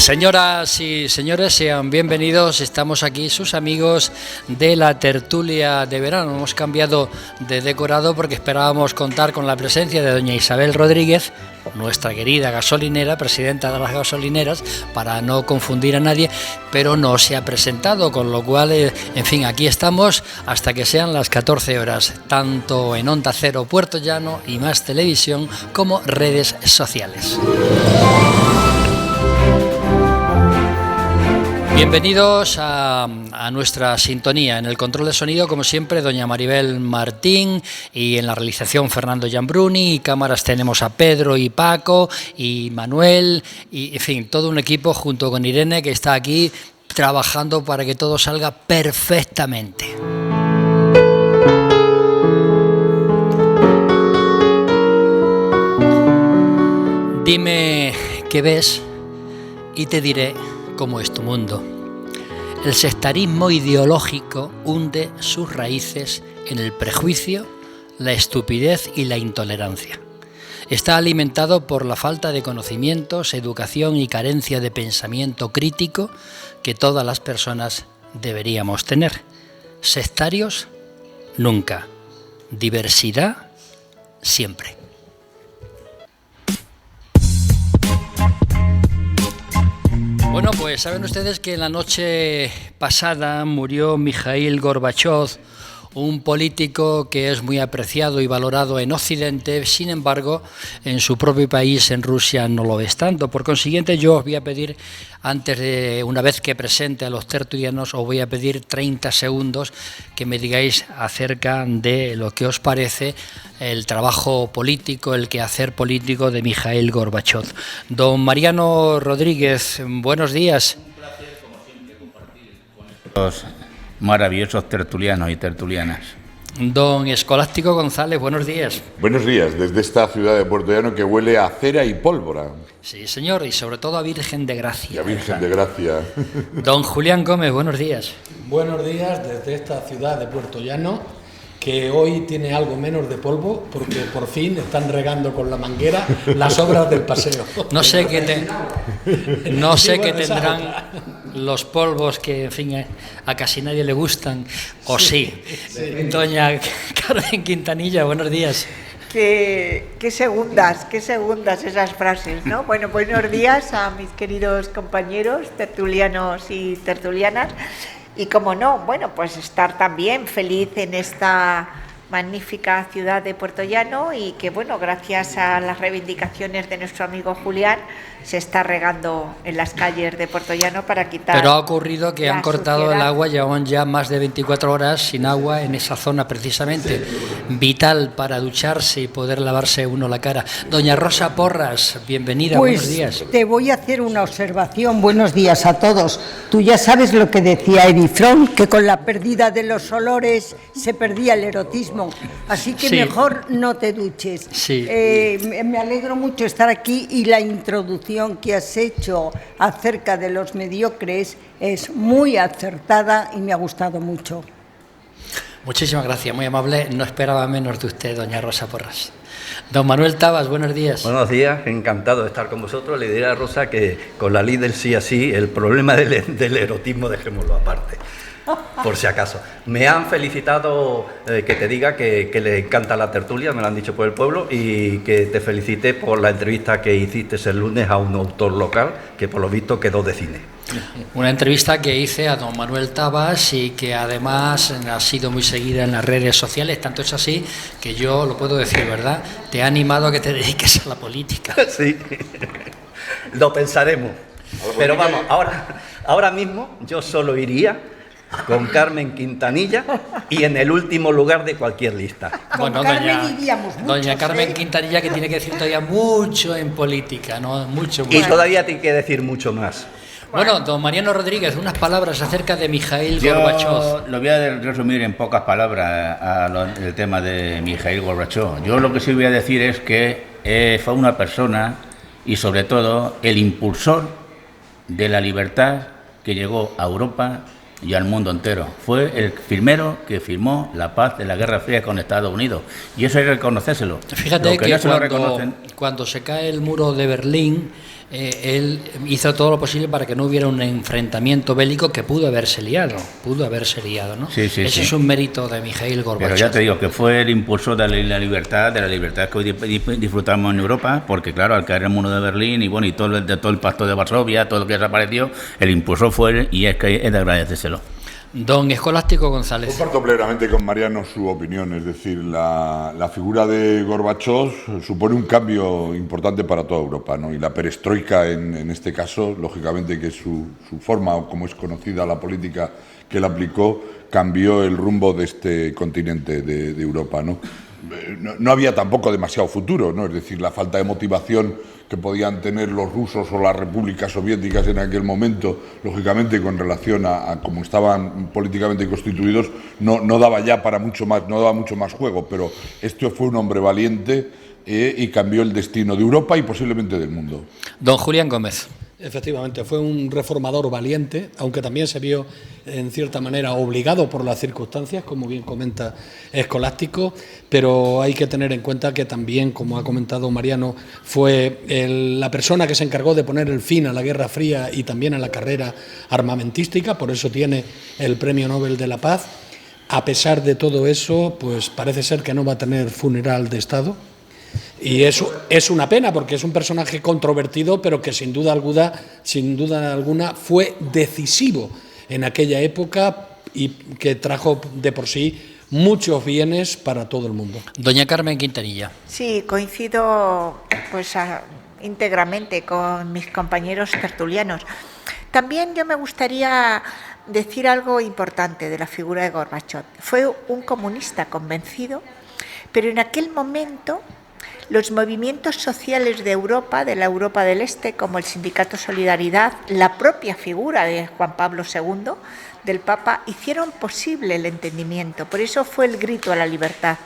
Señoras y señores, sean bienvenidos. Estamos aquí, sus amigos de la tertulia de verano. Hemos cambiado de decorado porque esperábamos contar con la presencia de doña Isabel Rodríguez, nuestra querida gasolinera, presidenta de las gasolineras, para no confundir a nadie, pero no se ha presentado, con lo cual, en fin, aquí estamos hasta que sean las 14 horas, tanto en Onda Cero Puerto Llano y Más Televisión como redes sociales. Bienvenidos a nuestra sintonía. En el control de sonido, como siempre, doña Maribel Martín, y en la realización Fernando Giambruni, y cámaras tenemos a Pedro y Paco y Manuel, y en fin, todo un equipo junto con Irene que está aquí trabajando para que todo salga perfectamente. Dime qué ves y te diré cómo es tu mundo. El sectarismo ideológico hunde sus raíces en el prejuicio, la estupidez y la intolerancia. Está alimentado por la falta de conocimientos, educación y carencia de pensamiento crítico que todas las personas deberíamos tener. Sectarios, nunca. Diversidad, siempre. Bueno, pues saben ustedes que la noche pasada murió Mikhail Gorbachev, un político que es muy apreciado y valorado en Occidente. Sin embargo, en su propio país, en Rusia, no lo es tanto. Por consiguiente, yo os voy a pedir, una vez que presente a los tertulianos, os voy a pedir 30 segundos que me digáis acerca de lo que os parece el trabajo político, el quehacer político de Mikhail Gorbachev. Don Mariano Rodríguez, buenos días. Un placer, como siempre, compartir con estos maravillosos tertulianos y tertulianas. Don Escolástico González, buenos días. Buenos días, desde esta ciudad de Puerto Llano que huele a cera y pólvora. Sí, señor, y sobre todo a Virgen de Gracia. Y a Virgen de Gracia. Don Julián Gómez, buenos días. Buenos días desde esta ciudad de Puerto Llano, que hoy tiene algo menos de polvo, porque por fin están regando con la manguera las obras del paseo. No sé qué tendrán los polvos que, en fin, a casi nadie le gustan, o sí. Doña Carmen Quintanilla, buenos días. Qué segundas esas frases, ¿no? Bueno, buenos días a mis queridos compañeros tertulianos y tertulianas. Y como no, bueno, pues estar también feliz en esta magnífica ciudad de Puerto Llano, y que, bueno, gracias a las reivindicaciones de nuestro amigo Julián, se está regando en las calles de Puerto Llano para quitar. Pero ha ocurrido que han cortado suciedad. el agua, llevan ya más de 24 horas sin agua en esa zona precisamente, vital para ducharse y poder lavarse uno la cara. Doña Rosa Porras, bienvenida, pues, buenos días. Te voy a hacer una observación. Buenos días a todos. Tú ya sabes lo que decía Erich Fromm, que con la pérdida de los olores se perdía el erotismo. Así que sí, mejor no te duches. Sí. Me alegro mucho estar aquí, y la introducción que has hecho acerca de los mediocres es muy acertada y me ha gustado mucho. Muchísimas gracias, muy amable. No esperaba menos de usted, doña Rosa Porras. Don Manuel Tabas, buenos días. Buenos días, encantado de estar con vosotros. Le diré a Rosa que con la ley del sí a sí, el problema del erotismo dejémoslo aparte, por si acaso. Me han felicitado, que te diga que le encanta la tertulia, me lo han dicho por el pueblo, y que te felicite por la entrevista que hiciste el lunes a un autor local que por lo visto quedó de cine. Una entrevista que hice a don Manuel Tabas y que además ha sido muy seguida en las redes sociales, tanto es así que yo lo puedo decir, ¿verdad? Te ha animado a que te dediques a la política. Sí, lo pensaremos. Pero vamos, ahora mismo yo solo iría con Carmen Quintanilla y en el último lugar de cualquier lista. Bueno, Carmen iríamos muchos, doña Carmen Quintanilla, que tiene que decir todavía mucho en política, ¿no? Mucho. Y todavía tiene que decir mucho más. Bueno, don Mariano Rodríguez, unas palabras acerca de Mikhail Gorbachev. Yo lo voy a resumir en pocas palabras el tema de Mikhail Gorbachev. Yo lo que sí voy a decir es que fue una persona y sobre todo el impulsor de la libertad que llegó a Europa y al mundo entero. Fue el primero que firmó la paz de la Guerra Fría con Estados Unidos, y eso hay que reconocérselo. Fíjate que no cuando se cae el muro de Berlín, él hizo todo lo posible para que no hubiera un enfrentamiento bélico que pudo haberse liado, ¿no? Sí, sí, Ese sí. es un mérito de Mikhail Gorbachov. Pero ya te digo que fue el impulsor de la libertad que hoy disfrutamos en Europa, porque claro, al caer el muro de Berlín y bueno, y todo el pacto de Varsovia, todo lo que desapareció, el impulsor fue él, y es que es de agradecérselo. Don Escolástico González. Comparto plenamente con Mariano su opinión, es decir, la figura de Gorbachov supone un cambio importante para toda Europa, ¿no? Y la perestroika, en este caso, lógicamente que su forma, como es conocida la política que él aplicó, cambió el rumbo de este continente de Europa, ¿no? No había tampoco demasiado futuro, ¿no? Es decir, la falta de motivación que podían tener los rusos o las repúblicas soviéticas en aquel momento, lógicamente con relación a cómo estaban políticamente constituidos, no daba ya para mucho más, no daba mucho más juego, pero este fue un hombre valiente y cambió el destino de Europa y posiblemente del mundo. Don Julián Gómez. Efectivamente, fue un reformador valiente, aunque también se vio en cierta manera obligado por las circunstancias, como bien comenta Escolástico, pero hay que tener en cuenta que también, como ha comentado Mariano, fue la persona que se encargó de poner el fin a la Guerra Fría y también a la carrera armamentística, por eso tiene el Premio Nobel de la Paz. A pesar de todo eso, pues parece ser que no va a tener funeral de Estado. Y eso es una pena porque es un personaje controvertido, pero que sin duda alguna fue decisivo en aquella época y que trajo de por sí muchos bienes para todo el mundo. Doña Carmen Quintanilla. Sí, coincido pues íntegramente con mis compañeros tertulianos. También yo me gustaría decir algo importante de la figura de Gorbachov. Fue un comunista convencido, pero en aquel momento los movimientos sociales de Europa, de la Europa del Este, como el Sindicato Solidaridad, la propia figura de Juan Pablo II, del Papa, hicieron posible el entendimiento. Por eso fue el grito a la libertad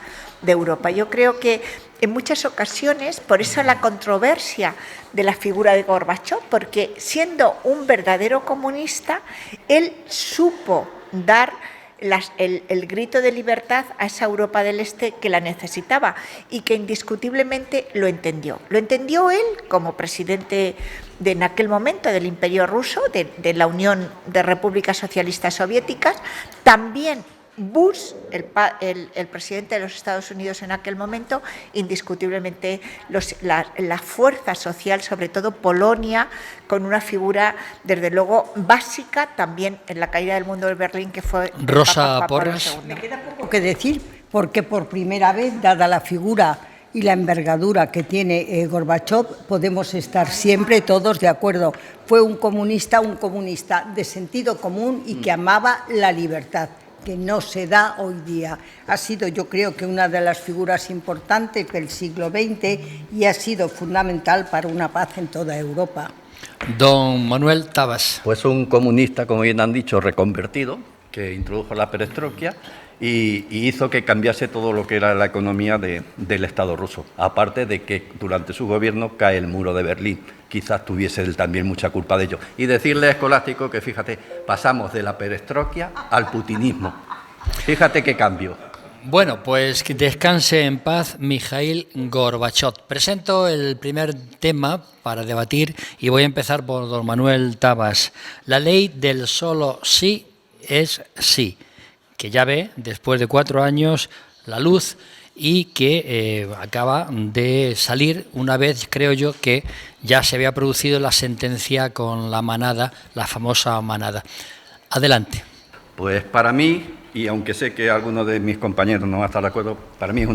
de Europa. Yo creo que en muchas ocasiones, por eso la controversia de la figura de Gorbachov, porque siendo un verdadero comunista, él supo dar el grito de libertad a esa Europa del Este que la necesitaba y que indiscutiblemente lo entendió. Lo entendió él como presidente en aquel momento del Imperio Ruso, de la Unión de Repúblicas Socialistas Soviéticas, también Bush, el presidente de los Estados Unidos en aquel momento, indiscutiblemente la fuerza social, sobre todo Polonia, con una figura, desde luego, básica también en la caída del muro de Berlín, que fue Rosa Papa Juan Pablo Porras. II. Me queda poco que decir, porque por primera vez, dada la figura y la envergadura que tiene Gorbachov, podemos estar siempre todos de acuerdo. Fue un comunista de sentido común y que amaba la libertad, que no se da hoy día. Ha sido, yo creo, que una de las figuras importantes del siglo XX y ha sido fundamental para una paz en toda Europa. Don Manuel Tabas. Pues un comunista, como bien han dicho, reconvertido, que introdujo la perestroika y hizo que cambiase todo lo que era la economía del Estado ruso. Aparte de que durante su gobierno cae el muro de Berlín. Quizás tuviese él también mucha culpa de ello. Y decirle a Escolástico que, fíjate, pasamos de la perestroika al putinismo. Fíjate qué cambio. Bueno, pues que descanse en paz Mikhail Gorbachov. Presento el primer tema para debatir y voy a empezar por don Manuel Tabas. La ley del solo sí es sí, que ya ve, después de 4 años, la luz y que acaba de salir una vez, creo yo, que ya se había producido la sentencia con la manada, la famosa manada. Adelante. Pues para mí, y aunque sé que algunos de mis compañeros no van a estar de acuerdo, para mí es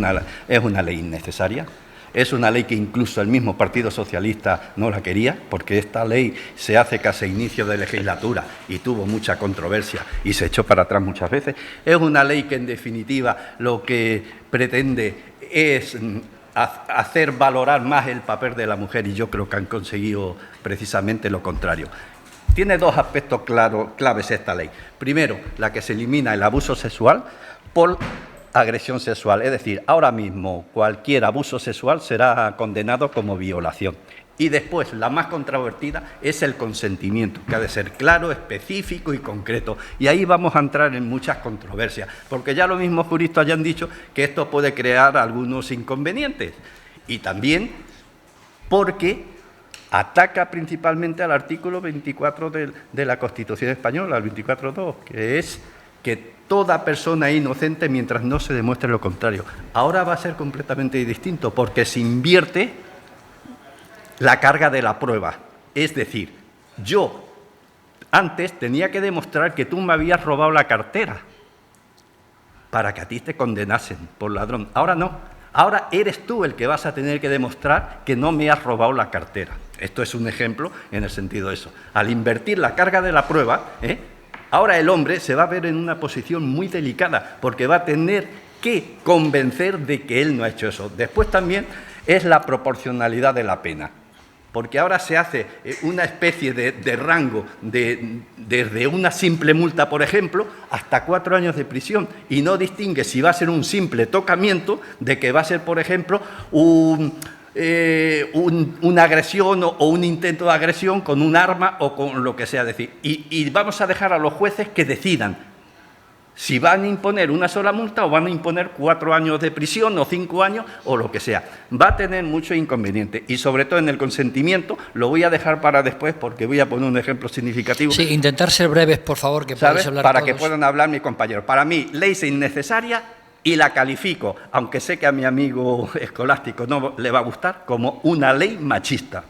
una ley innecesaria. Es una ley que incluso el mismo Partido Socialista no la quería, porque esta ley se hace casi a inicio de legislatura y tuvo mucha controversia y se echó para atrás muchas veces. Es una ley que, en definitiva, lo que pretende es hacer valorar más el papel de la mujer, y yo creo que han conseguido precisamente lo contrario. Tiene 2 aspectos claves esta ley. Primero, la que se elimina el abuso sexual por agresión sexual, es decir, ahora mismo cualquier abuso sexual será condenado como violación. Y después, la más controvertida es el consentimiento, que ha de ser claro, específico y concreto. Y ahí vamos a entrar en muchas controversias, porque ya los mismos juristas ya han dicho que esto puede crear algunos inconvenientes. Y también porque ataca principalmente al artículo 24 de la Constitución española, al 24.2, que es que toda persona es inocente mientras no se demuestre lo contrario. Ahora va a ser completamente distinto porque se invierte la carga de la prueba. Es decir, yo antes tenía que demostrar que tú me habías robado la cartera para que a ti te condenasen por ladrón. Ahora no. Ahora eres tú el que vas a tener que demostrar que no me has robado la cartera. Esto es un ejemplo en el sentido de eso. Al invertir la carga de la prueba, ahora el hombre se va a ver en una posición muy delicada porque va a tener que convencer de que él no ha hecho eso. Después también es la proporcionalidad de la pena. Porque ahora se hace una especie de rango desde una simple multa, por ejemplo, hasta 4 años de prisión, y no distingue si va a ser un simple tocamiento de que va a ser, por ejemplo, una agresión o un intento de agresión con un arma o con lo que sea. Decir, y vamos a dejar a los jueces que decidan si van a imponer una sola multa o van a imponer 4 años de prisión o 5 años o lo que sea. Va a tener muchos inconvenientes y sobre todo en el consentimiento, lo voy a dejar para después porque voy a poner un ejemplo significativo. Sí, intentar ser breves, por favor, que podáis hablar para todos. Que puedan hablar mis compañeros. Para mí, ley es innecesaria y la califico, aunque sé que a mi amigo escolástico no le va a gustar, como una ley machista.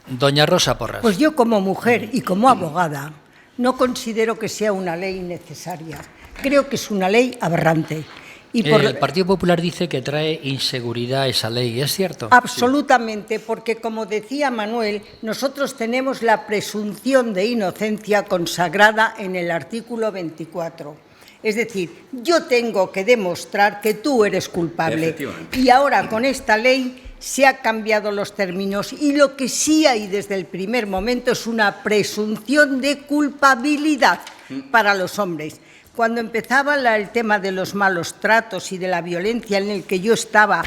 Doña Rosa Porras. Pues yo como mujer y como abogada no considero que sea una ley necesaria. Creo que es una ley aberrante. Y El Partido Popular dice que trae inseguridad esa ley, ¿es cierto? Absolutamente, porque como decía Manuel, nosotros tenemos la presunción de inocencia consagrada en el artículo 24. Es decir, yo tengo que demostrar que tú eres culpable. Y ahora con esta ley se han cambiado los términos y lo que sí hay desde el primer momento es una presunción de culpabilidad para los hombres. Cuando empezaba el tema de los malos tratos y de la violencia en el que yo estaba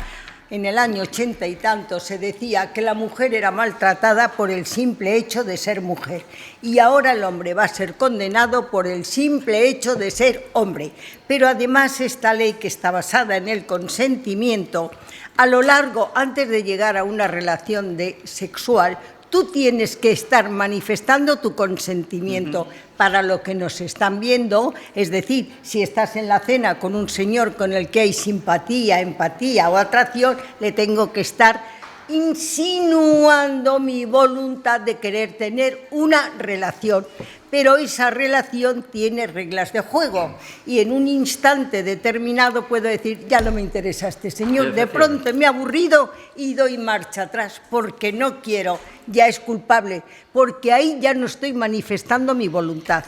en el año 80 y tanto, se decía que la mujer era maltratada por el simple hecho de ser mujer. Y ahora el hombre va a ser condenado por el simple hecho de ser hombre. Pero además esta ley, que está basada en el consentimiento, a lo largo, antes de llegar a una relación sexual, tú tienes que estar manifestando tu consentimiento para lo que nos están viendo, es decir, si estás en la cena con un señor con el que hay simpatía, empatía o atracción, le tengo que estar insinuando mi voluntad de querer tener una relación. Pero esa relación tiene reglas de juego y en un instante determinado puedo decir, ya no me interesa este señor, de pronto me he aburrido y doy marcha atrás porque no quiero, ya es culpable, porque ahí ya no estoy manifestando mi voluntad.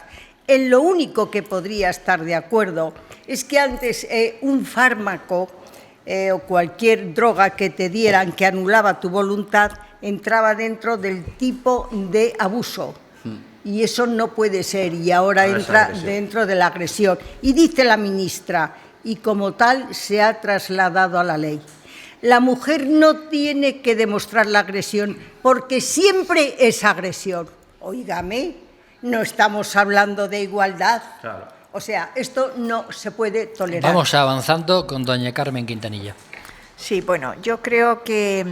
En lo único que podría estar de acuerdo es que antes un fármaco o cualquier droga que te dieran que anulaba tu voluntad entraba dentro del tipo de abuso. Y eso no puede ser, y ahora entra dentro de la agresión. Y dice la ministra, y como tal se ha trasladado a la ley. La mujer no tiene que demostrar la agresión, porque siempre es agresión. Óigame, no estamos hablando de igualdad. Claro. O sea, esto no se puede tolerar. Vamos avanzando con doña Carmen Quintanilla. Sí, bueno, yo creo que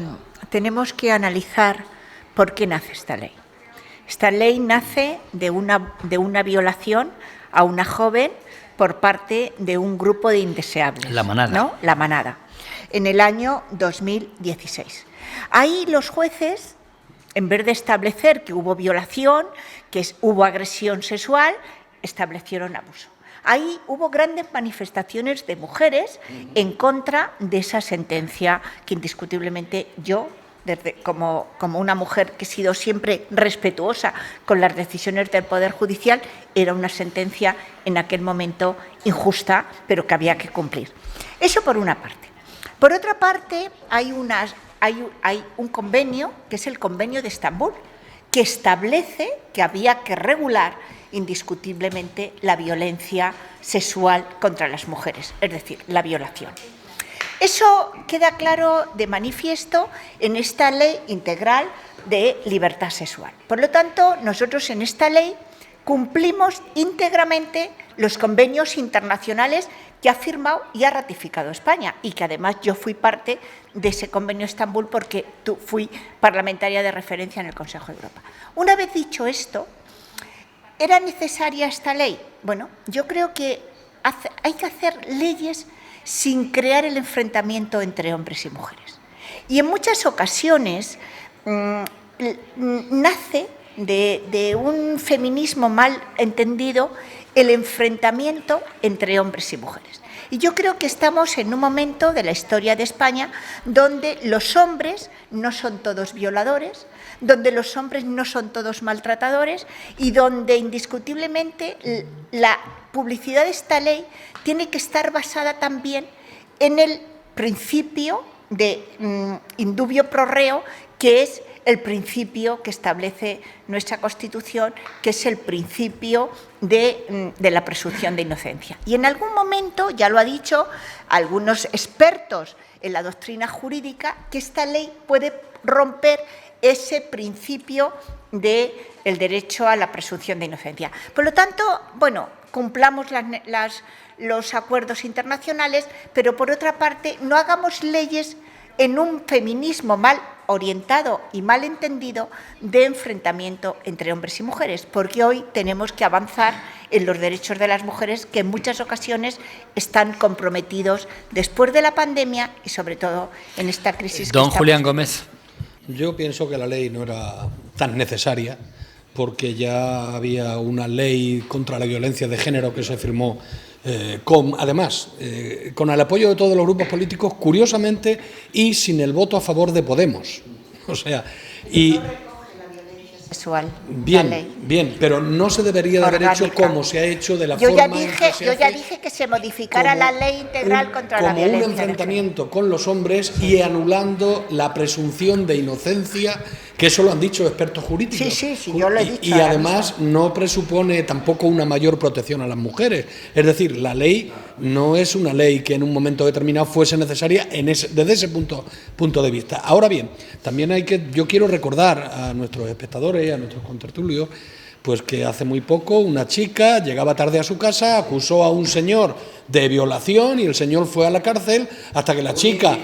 tenemos que analizar por qué nace esta ley. Esta ley nace de una violación a una joven por parte de un grupo de indeseables. La manada. ¿No? La manada. En el año 2016. Ahí los jueces, en vez de establecer que hubo violación, que hubo agresión sexual, establecieron abuso. Ahí hubo grandes manifestaciones de mujeres en contra de esa sentencia que indiscutiblemente yo, como una mujer que he sido siempre respetuosa con las decisiones del Poder Judicial, era una sentencia en aquel momento injusta, pero que había que cumplir. Eso por una parte. Por otra parte, hay un convenio, que es el Convenio de Estambul, que establece que había que regular indiscutiblemente la violencia sexual contra las mujeres, es decir, la violación. Eso queda claro de manifiesto en esta Ley Integral de Libertad Sexual. Por lo tanto, nosotros en esta ley, cumplimos íntegramente los convenios internacionales que ha firmado y ha ratificado España, y que además yo fui parte de ese convenio de Estambul porque fui parlamentaria de referencia en el Consejo de Europa. Una vez dicho esto, ¿era necesaria esta ley? Bueno, yo creo que hay que hacer leyes sin crear el enfrentamiento entre hombres y mujeres. Y en muchas ocasiones nace de un feminismo mal entendido el enfrentamiento entre hombres y mujeres. Y yo creo que estamos en un momento de la historia de España donde los hombres no son todos violadores, donde los hombres no son todos maltratadores y donde indiscutiblemente la publicidad de esta ley tiene que estar basada también en el principio de indubio pro reo, que es el principio que establece nuestra Constitución, que es el principio de la presunción de inocencia. Y en algún momento, ya lo ha dicho algunos expertos en la doctrina jurídica, que esta ley puede romper ese principio del derecho a la presunción de inocencia. Por lo tanto, bueno, cumplamos los acuerdos internacionales, pero por otra parte no hagamos leyes en un feminismo mal orientado y mal entendido de enfrentamiento entre hombres y mujeres, porque hoy tenemos que avanzar en los derechos de las mujeres, que en muchas ocasiones están comprometidos después de la pandemia y sobre todo en esta crisis. Don Julián Gómez. Yo pienso que la ley no era tan necesaria, porque ya había una ley contra la violencia de género que se firmó además, con el apoyo de todos los grupos políticos, curiosamente, y sin el voto a favor de Podemos. O sea, y sexual, bien, pero no se debería de haber hecho como se ha hecho, de la forma en que se hace. Yo ya dije que se modificara la ley integral contra la violencia. Como un enfrentamiento con los hombres y anulando la presunción de inocencia, que eso lo han dicho expertos jurídicos. Sí, yo lo he dicho. Y además no presupone tampoco una mayor protección a las mujeres. Es decir, la ley no es una ley que en un momento determinado fuese necesaria desde ese punto de vista. Ahora bien, también yo quiero recordar a nuestros espectadores, a nuestros contertulios, pues que hace muy poco una chica llegaba tarde a su casa, acusó a un señor de violación y el señor fue a la cárcel hasta que la chica...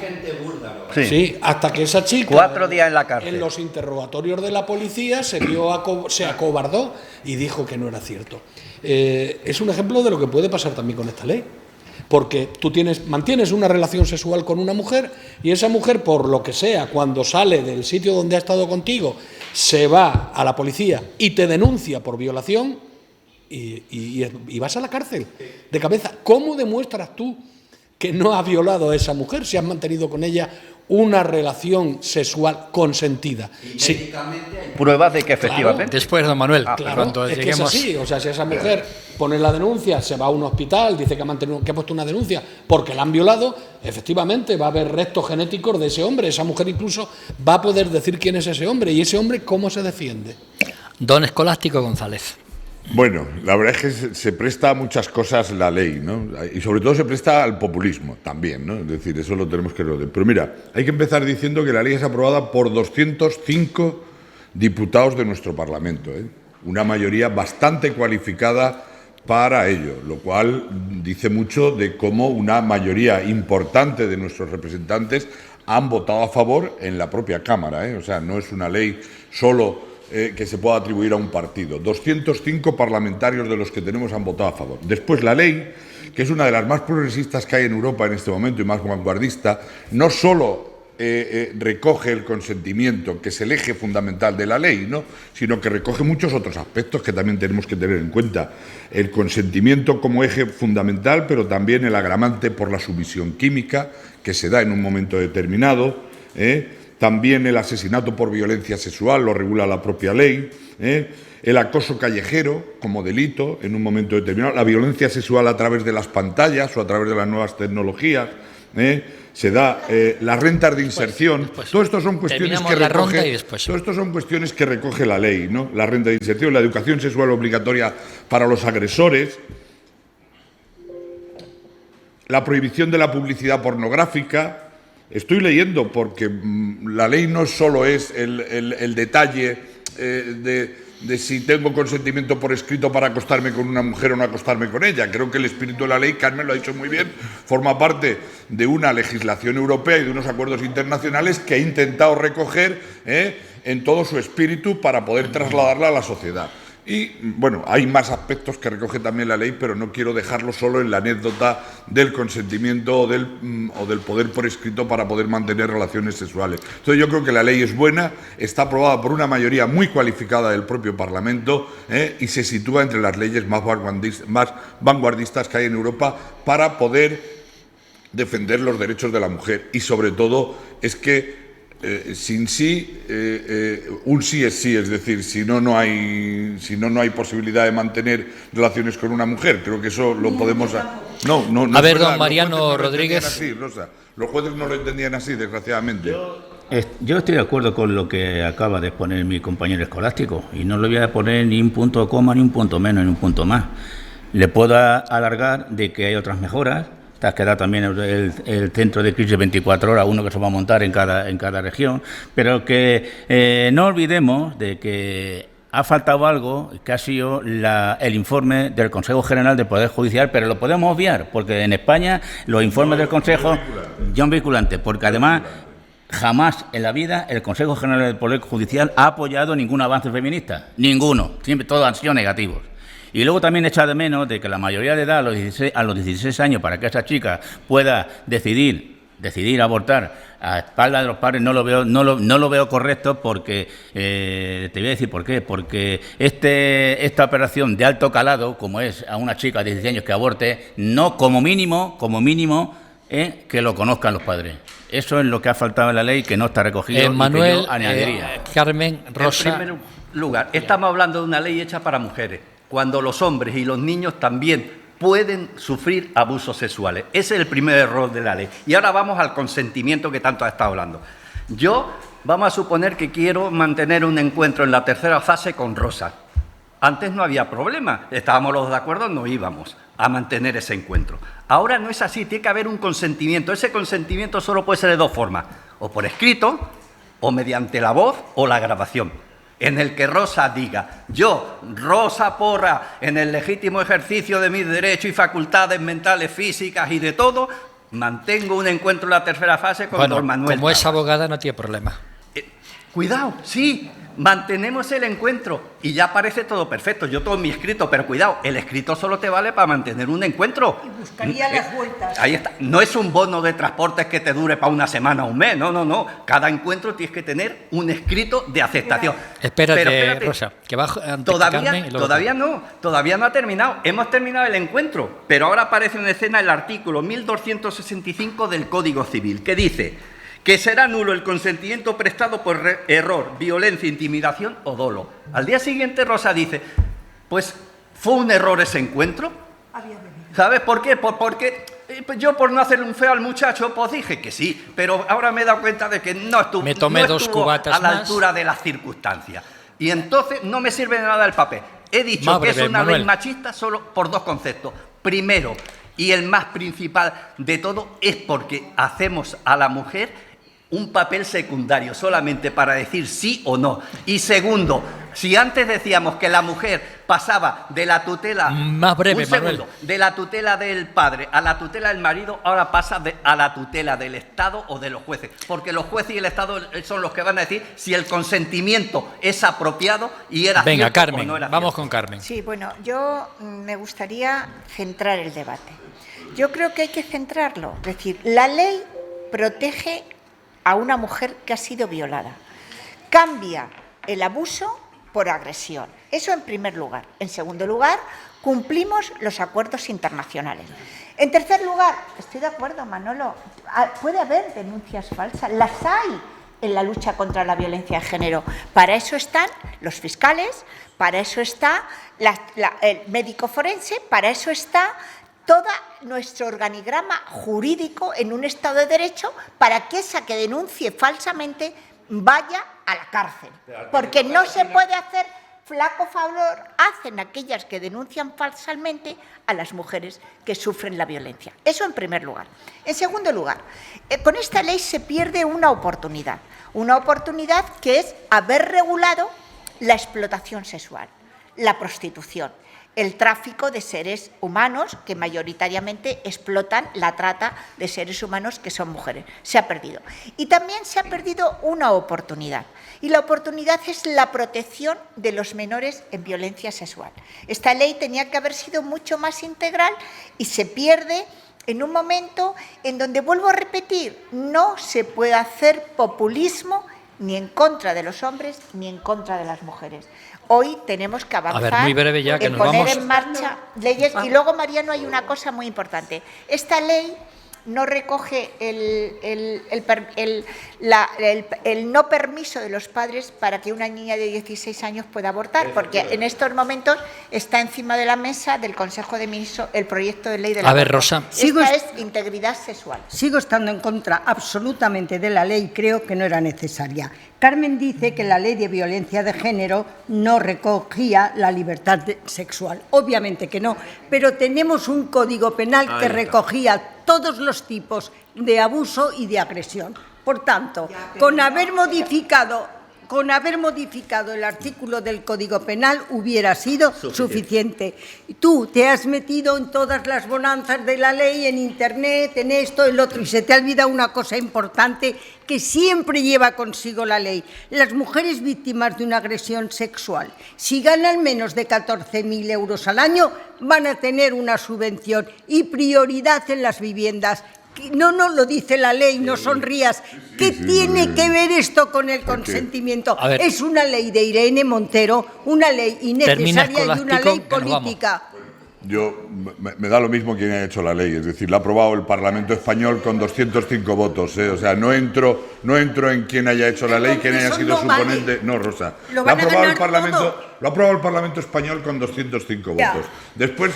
Sí, hasta que esa chica, 4 días en la cárcel, en los interrogatorios de la policía se acobardó y dijo que no era cierto. Es un ejemplo de lo que puede pasar también con esta ley, porque tú mantienes una relación sexual con una mujer y esa mujer, por lo que sea, cuando sale del sitio donde ha estado contigo, se va a la policía y te denuncia por violación y vas a la cárcel de cabeza. ¿Cómo demuestras tú que no has violado a esa mujer si has mantenido con ella una relación sexual consentida? Sí. Pruebas de que efectivamente. Claro. Después, don Manuel, claro, es lleguemos... que es así. O sea, si esa mujer pone la denuncia, se va a un hospital, dice que ha puesto una denuncia porque la han violado, efectivamente va a haber restos genéticos de ese hombre. Esa mujer incluso va a poder decir quién es ese hombre y ese hombre cómo se defiende. Don Escolástico González. Bueno, la verdad es que se presta a muchas cosas la ley, ¿no? Y sobre todo se presta al populismo también, ¿no? Es decir, eso lo tenemos que recordar. Pero mira, hay que empezar diciendo que la ley es aprobada por 205 diputados de nuestro Parlamento, ¿eh? Una mayoría bastante cualificada para ello, lo cual dice mucho de cómo una mayoría importante de nuestros representantes han votado a favor en la propia Cámara, ¿eh? O sea, no es una ley solo que se pueda atribuir a un partido. 205 parlamentarios de los que tenemos han votado a favor. Después, la ley, que es una de las más progresistas que hay en Europa en este momento y más vanguardista, no solo recoge el consentimiento, que es el eje fundamental de la ley, ¿no?, sino que recoge muchos otros aspectos que también tenemos que tener en cuenta. El consentimiento como eje fundamental, pero también el agravante por la sumisión química, que se da en un momento determinado, También el asesinato por violencia sexual lo regula la propia ley, el acoso callejero como delito en un momento determinado, la violencia sexual a través de las pantallas o a través de las nuevas tecnologías, se da las rentas de inserción. Todo esto son cuestiones que recoge la ley, ¿no? La renta de inserción, la educación sexual obligatoria para los agresores, la prohibición de la publicidad pornográfica. Estoy leyendo porque la ley no solo es el detalle si tengo consentimiento por escrito para acostarme con una mujer o no acostarme con ella. Creo que el espíritu de la ley, Carmen lo ha dicho muy bien, forma parte de una legislación europea y de unos acuerdos internacionales que ha intentado recoger en todo su espíritu para poder trasladarla a la sociedad. Y, bueno, hay más aspectos que recoge también la ley, pero no quiero dejarlo solo en la anécdota del consentimiento o del poder por escrito para poder mantener relaciones sexuales. Entonces, yo creo que la ley es buena, está aprobada por una mayoría muy cualificada del propio Parlamento y se sitúa entre las leyes más vanguardistas que hay en Europa para poder defender los derechos de la mujer. Y, sobre todo, es que sin sí, un sí es sí, es decir, si no hay posibilidad de mantener relaciones con una mujer. Creo que eso lo podemos... No, a ver, don Mariano Rodríguez. Así, Rosa. Los jueces no lo entendían así, desgraciadamente. Yo estoy de acuerdo con lo que acaba de exponer mi compañero escolástico y no le voy a poner ni un punto coma, ni un punto menos, ni un punto más. Le puedo alargar de que hay otras mejoras. Que da también el centro de crisis 24 horas, uno que se va a montar en cada región, pero que no olvidemos de que ha faltado algo, que ha sido el informe del Consejo General del Poder Judicial, pero lo podemos obviar, porque en España los informes del Consejo son vinculantes, porque además jamás en la vida el Consejo General del Poder Judicial ha apoyado ningún avance feminista, ninguno, siempre todos han sido negativos. Y luego también echa de menos de que la mayoría de edad, a los 16 años, para que esa chica pueda decidir abortar a espaldas de los padres, no lo veo correcto, porque te voy a decir por qué. Porque esta operación de alto calado, como es a una chica de 16 años que aborte, no como mínimo, que lo conozcan los padres. Eso es lo que ha faltado en la ley, que no está recogido. Manuel, y que yo añadiría. Carmen, Rosa. En primer lugar, estamos hablando de una ley hecha para mujeres, cuando los hombres y los niños también pueden sufrir abusos sexuales. Ese es el primer error de la ley. Y ahora vamos al consentimiento que tanto ha estado hablando. Vamos a suponer que quiero mantener un encuentro en la tercera fase con Rosa. Antes no había problema, estábamos los de acuerdo, no íbamos a mantener ese encuentro. Ahora no es así, tiene que haber un consentimiento. Ese consentimiento solo puede ser de dos formas, o por escrito, o mediante la voz o la grabación, en el que Rosa diga: yo, Rosa Porra, en el legítimo ejercicio de mis derechos y facultades mentales, físicas y de todo, mantengo un encuentro en la tercera fase con don Manuel. Como es abogada no tiene problema. Cuidado, sí, mantenemos el encuentro y ya parece todo perfecto. Yo todo mi escrito, pero cuidado, el escrito solo te vale para mantener un encuentro. Y buscaría las vueltas. Ahí está. No es un bono de transportes que te dure para una semana o un mes, no. Cada encuentro tienes que tener un escrito de aceptación. Espérate, Rosa, que va todavía no ha terminado. Hemos terminado el encuentro, pero ahora aparece en escena el artículo 1265 del Código Civil, que dice que será nulo el consentimiento prestado por error, violencia, intimidación o dolo. Al día siguiente Rosa dice: pues fue un error ese encuentro. ¿Sabes por qué? Porque yo, por no hacerle un feo al muchacho, pues dije que sí, pero ahora me he dado cuenta de que no estuvo a la altura de las circunstancias. Y entonces no me sirve de nada el papel. He dicho que es una ley machista solo por dos conceptos. Primero, y el más principal de todo, es porque hacemos a la mujer un papel secundario, solamente para decir sí o no. Y segundo, si antes decíamos que la mujer pasaba de la tutela... Más breve, Manuel. De la tutela del padre a la tutela del marido, ahora pasa a la tutela del Estado o de los jueces. Porque los jueces y el Estado son los que van a decir si el consentimiento es apropiado y era Venga, cierto Carmen, o no era vamos cierto. con Carmen. Sí, bueno, yo me gustaría centrar el debate. Yo creo que hay que centrarlo. Es decir, la ley protege a una mujer que ha sido violada. Cambia el abuso por agresión. Eso en primer lugar. En segundo lugar, cumplimos los acuerdos internacionales. En tercer lugar, estoy de acuerdo, Manolo, puede haber denuncias falsas, las hay en la lucha contra la violencia de género. Para eso están los fiscales, para eso está el médico forense, para eso está todo nuestro organigrama jurídico en un Estado de Derecho, para que esa que denuncie falsamente vaya a la cárcel. Porque no se puede hacer, flaco favor hacen aquellas que denuncian falsamente a las mujeres que sufren la violencia. Eso en primer lugar. En segundo lugar, con esta ley se pierde una oportunidad que es haber regulado la explotación sexual, la prostitución, el tráfico de seres humanos que mayoritariamente explotan la trata de seres humanos que son mujeres. Se ha perdido. Y también se ha perdido una oportunidad. Y la oportunidad es la protección de los menores en violencia sexual. Esta ley tenía que haber sido mucho más integral y se pierde en un momento en donde, vuelvo a repetir, no se puede hacer populismo ni en contra de los hombres ni en contra de las mujeres. Hoy tenemos que avanzar muy breve ya, que en nos poner vamos. en marcha leyes. Y luego, Mariano, hay una cosa muy importante. Esta ley no recoge el no permiso de los padres para que una niña de 16 años pueda abortar, porque en estos momentos está encima de la mesa del Consejo de Ministros el proyecto de ley de la A ver, Rosa. Esta es integridad sexual. Sigo estando en contra absolutamente de la ley, creo que no era necesaria. Carmen dice que la ley de violencia de género no recogía la libertad sexual. Obviamente que no, pero tenemos un código penal que recogía todos los tipos de abuso y de agresión. Por tanto, con haber modificado el artículo del Código Penal hubiera sido suficiente. Tú te has metido en todas las bonanzas de la ley, en Internet, en esto, en lo otro, y se te ha olvidado una cosa importante que siempre lleva consigo la ley. Las mujeres víctimas de una agresión sexual, si ganan menos de 14.000 euros al año, van a tener una subvención y prioridad en las viviendas. No, lo dice la ley, no sonrías. ¿Qué tiene que ver esto con el consentimiento? Es una ley de Irene Montero, una ley innecesaria y una ley política. Yo, me da lo mismo quien haya hecho la ley, es decir, la ha aprobado el Parlamento español con 205 votos, O sea, no entro en quién haya hecho la ley, quién haya sido su ponente. No, Rosa. Lo ha aprobado el Parlamento español con 205 votos. Después,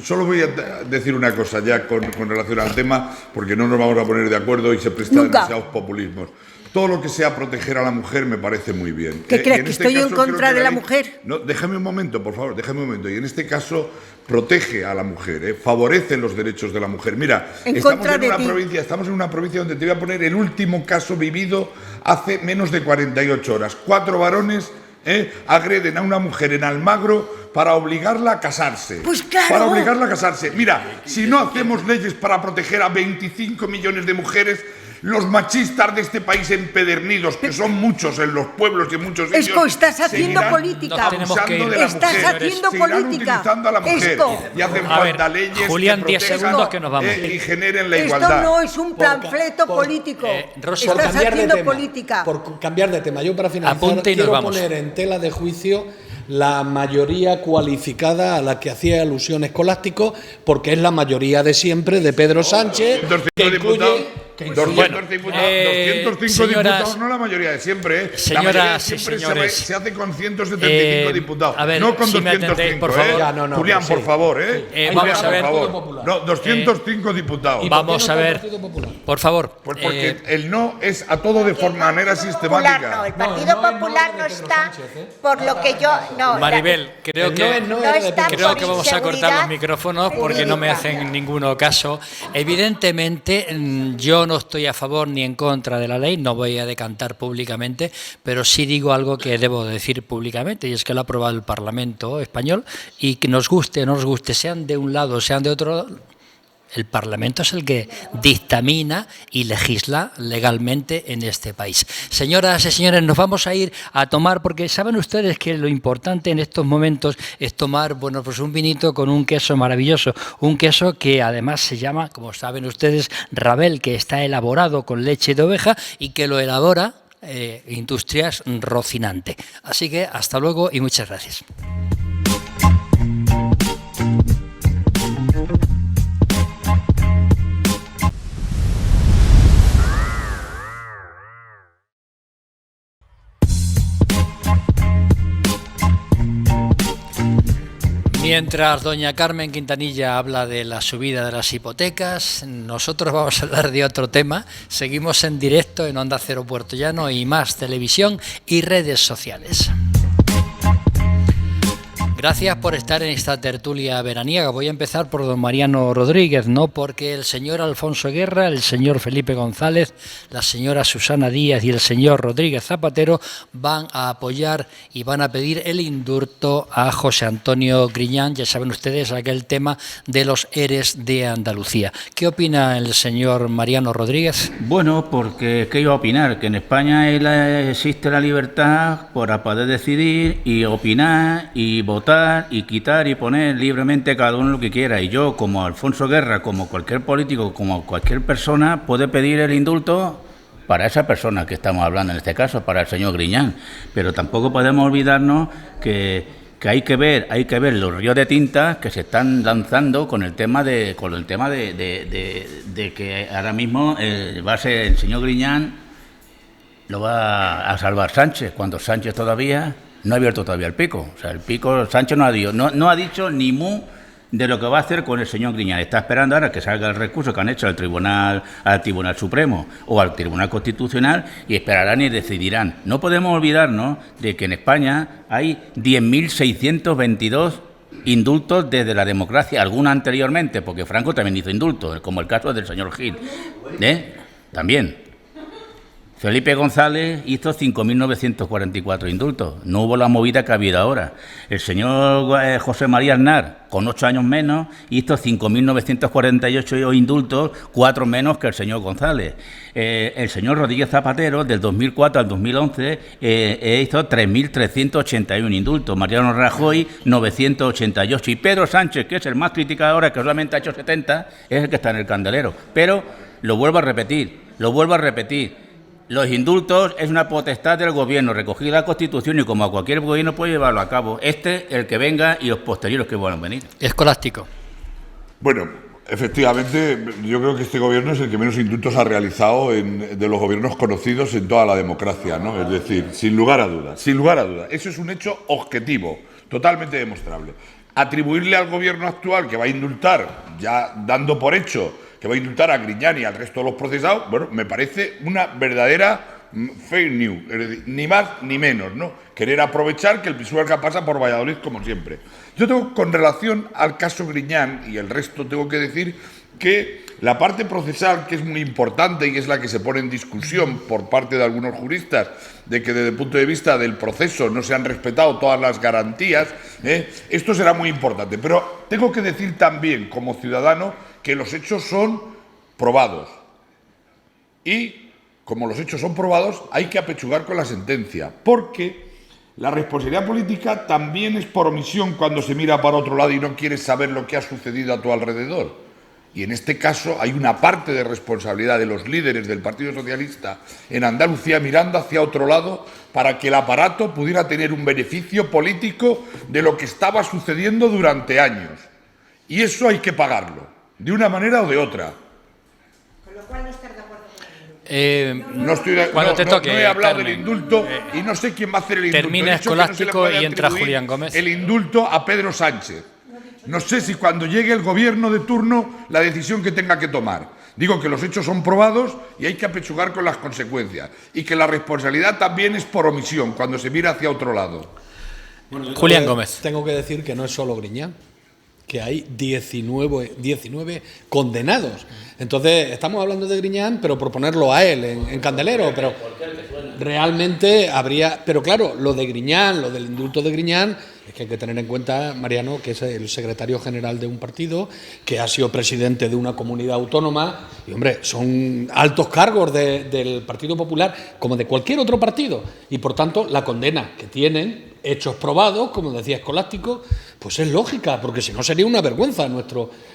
solo voy a decir una cosa ya con relación al tema, porque no nos vamos a poner de acuerdo y se presta demasiados populismos. Todo lo que sea proteger a la mujer me parece muy bien. ¿Qué crees, que estoy en contra de la mujer? No, déjame un momento, por favor, déjame un momento. Y en este caso protege a la mujer, favorece los derechos de la mujer. Mira, estamos en una provincia donde te voy a poner el último caso vivido hace menos de 48 horas. 4 varones agreden a una mujer en Almagro para obligarla a casarse. Pues claro. Para obligarla a casarse. Mira, si no hacemos leyes para proteger a 25 millones de mujeres, los machistas de este país empedernidos, que son muchos en los pueblos y en muchos sitios, Esco, estás haciendo política. Estás haciendo política. Utilizando a la mujer. Esco. Y hacen falta leyes, Julián, que 10 segundos que nos vamos. Y generen la igualdad. Esto no es un panfleto político. Rosa, estás haciendo política. Por cambiar de tema, yo para finalizar Apunte y quiero nos vamos. poner en tela de juicio la mayoría cualificada a la que hacía alusión Escolástico, porque es la mayoría de siempre de Pedro Sánchez, que incluye... 205 diputados, no la mayoría de siempre, Señoras y señores, se hace con 175 diputados, a ver, no con si 205, por favor. Julián, por favor, vamos a ver. No, 205 diputados. Vamos a ver, por favor. Pues porque el no es a todo de manera sistemática. No, el Partido Popular no está, por lo que yo... No, Maribel, creo que vamos a cortar los micrófonos porque no me jurídica. hacen ninguno caso. Evidentemente, yo no estoy a favor ni en contra de la ley, no voy a decantar públicamente, pero sí digo algo que debo decir públicamente, y es que lo ha aprobado el Parlamento español, y que nos guste o no nos guste, sean de un lado, sean de otro, el Parlamento es el que dictamina y legisla legalmente en este país. Señoras y señores, nos vamos a ir a tomar, porque saben ustedes que lo importante en estos momentos es tomar, bueno, pues un vinito con un queso maravilloso, un queso que además se llama, como saben ustedes, Rabel, que está elaborado con leche de oveja y que lo elabora Industrias Rocinante. Así que hasta luego y muchas gracias. Mientras doña Carmen Quintanilla habla de la subida de las hipotecas, nosotros vamos a hablar de otro tema. Seguimos en directo en Onda Cero Puerto Llano y Más Televisión y redes sociales. Gracias. Gracias por estar en esta tertulia veraniega. Voy a empezar por don Mariano Rodríguez, ¿no? Porque el señor Alfonso Guerra, el señor Felipe González, la señora Susana Díaz y el señor Rodríguez Zapatero van a apoyar y van a pedir el indulto a José Antonio Griñán. Ya saben ustedes aquel tema de los ERES de Andalucía. ¿Qué opina el señor Mariano Rodríguez? Bueno, porque ¿qué iba a opinar? Que en España existe la libertad para poder decidir y opinar y votar y quitar y poner libremente cada uno lo que quiera. Y yo, como Alfonso Guerra, como cualquier político, como cualquier persona, puede pedir el indulto para esa persona que estamos hablando, en este caso, para el señor Griñán. Pero tampoco podemos olvidarnos que hay que ver los ríos de tinta que se están lanzando con el tema de que ahora mismo va a ser el señor Griñán, lo va a salvar Sánchez, cuando Sánchez todavía no ha abierto todavía el pico. O sea, el pico, Sánchez no ha dicho ni mu de lo que va a hacer con el señor Griñán. Está esperando ahora que salga el recurso que han hecho al Tribunal Supremo o al Tribunal Constitucional y esperarán y decidirán. No podemos olvidarnos de que en España hay 10.622 indultos desde la democracia, algunos anteriormente, porque Franco también hizo indultos, como el caso del señor Gil. También. Felipe González hizo 5.944 indultos. No hubo la movida que ha habido ahora. El señor José María Aznar, con 8 años menos, hizo 5.948 indultos, 4 menos que el señor González. El señor Rodríguez Zapatero, del 2004 al 2011, hizo 3.381 indultos. Mariano Rajoy, 988. Y Pedro Sánchez, que es el más criticado ahora, que solamente ha hecho 70, es el que está en el candelero. Pero lo vuelvo a repetir. Los indultos es una potestad del gobierno, recogida en la Constitución, y como a cualquier gobierno puede llevarlo a cabo. El que venga y los posteriores que van a venir. Escolástico. Bueno, efectivamente, yo creo que este gobierno es el que menos indultos ha realizado de los gobiernos conocidos en toda la democracia, ¿no? Es decir, sin lugar a dudas. Eso es un hecho objetivo, totalmente demostrable. Atribuirle al gobierno actual que va a indultar, ya dando por hecho que va a indultar a Griñán y al resto de los procesados, bueno, me parece una verdadera fake news, es decir, ni más ni menos, ¿no? Querer aprovechar que el Pisuerga pasa por Valladolid como siempre. Yo tengo, con relación al caso Griñán y el resto, tengo que decir que la parte procesal, que es muy importante y es la que se pone en discusión por parte de algunos juristas, de que desde el punto de vista del proceso no se han respetado todas las garantías, esto será muy importante. Pero tengo que decir también, como ciudadano, que los hechos son probados. Y, como los hechos son probados, hay que apechugar con la sentencia, porque la responsabilidad política también es por omisión cuando se mira para otro lado y no quieres saber lo que ha sucedido a tu alrededor. Y en este caso hay una parte de responsabilidad de los líderes del Partido Socialista en Andalucía mirando hacia otro lado para que el aparato pudiera tener un beneficio político de lo que estaba sucediendo durante años. Y eso hay que pagarlo, de una manera o de otra. Con lo cual no estás de acuerdo conmigo. No he hablado del indulto y no sé quién va a hacer el indulto. Termina Escolástico y entra Julián Gómez. El indulto a Pedro Sánchez. No sé si cuando llegue el gobierno de turno la decisión que tenga que tomar. Digo que los hechos son probados y hay que apechugar con las consecuencias. Y que la responsabilidad también es por omisión, cuando se mira hacia otro lado. Bueno, Julián Gómez. Tengo que decir que no es solo Griñán, que hay 19 condenados. Entonces, estamos hablando de Griñán, pero por ponerlo a él en candelero, pero realmente habría... Pero claro, lo de Griñán, lo del indulto de Griñán, es que hay que tener en cuenta, Mariano, que es el secretario general de un partido, que ha sido presidente de una comunidad autónoma, y hombre, son altos cargos del Partido Popular, como de cualquier otro partido, y por tanto, la condena que tienen, hechos probados, como decía Escolástico, pues es lógica, porque si no sería una vergüenza. En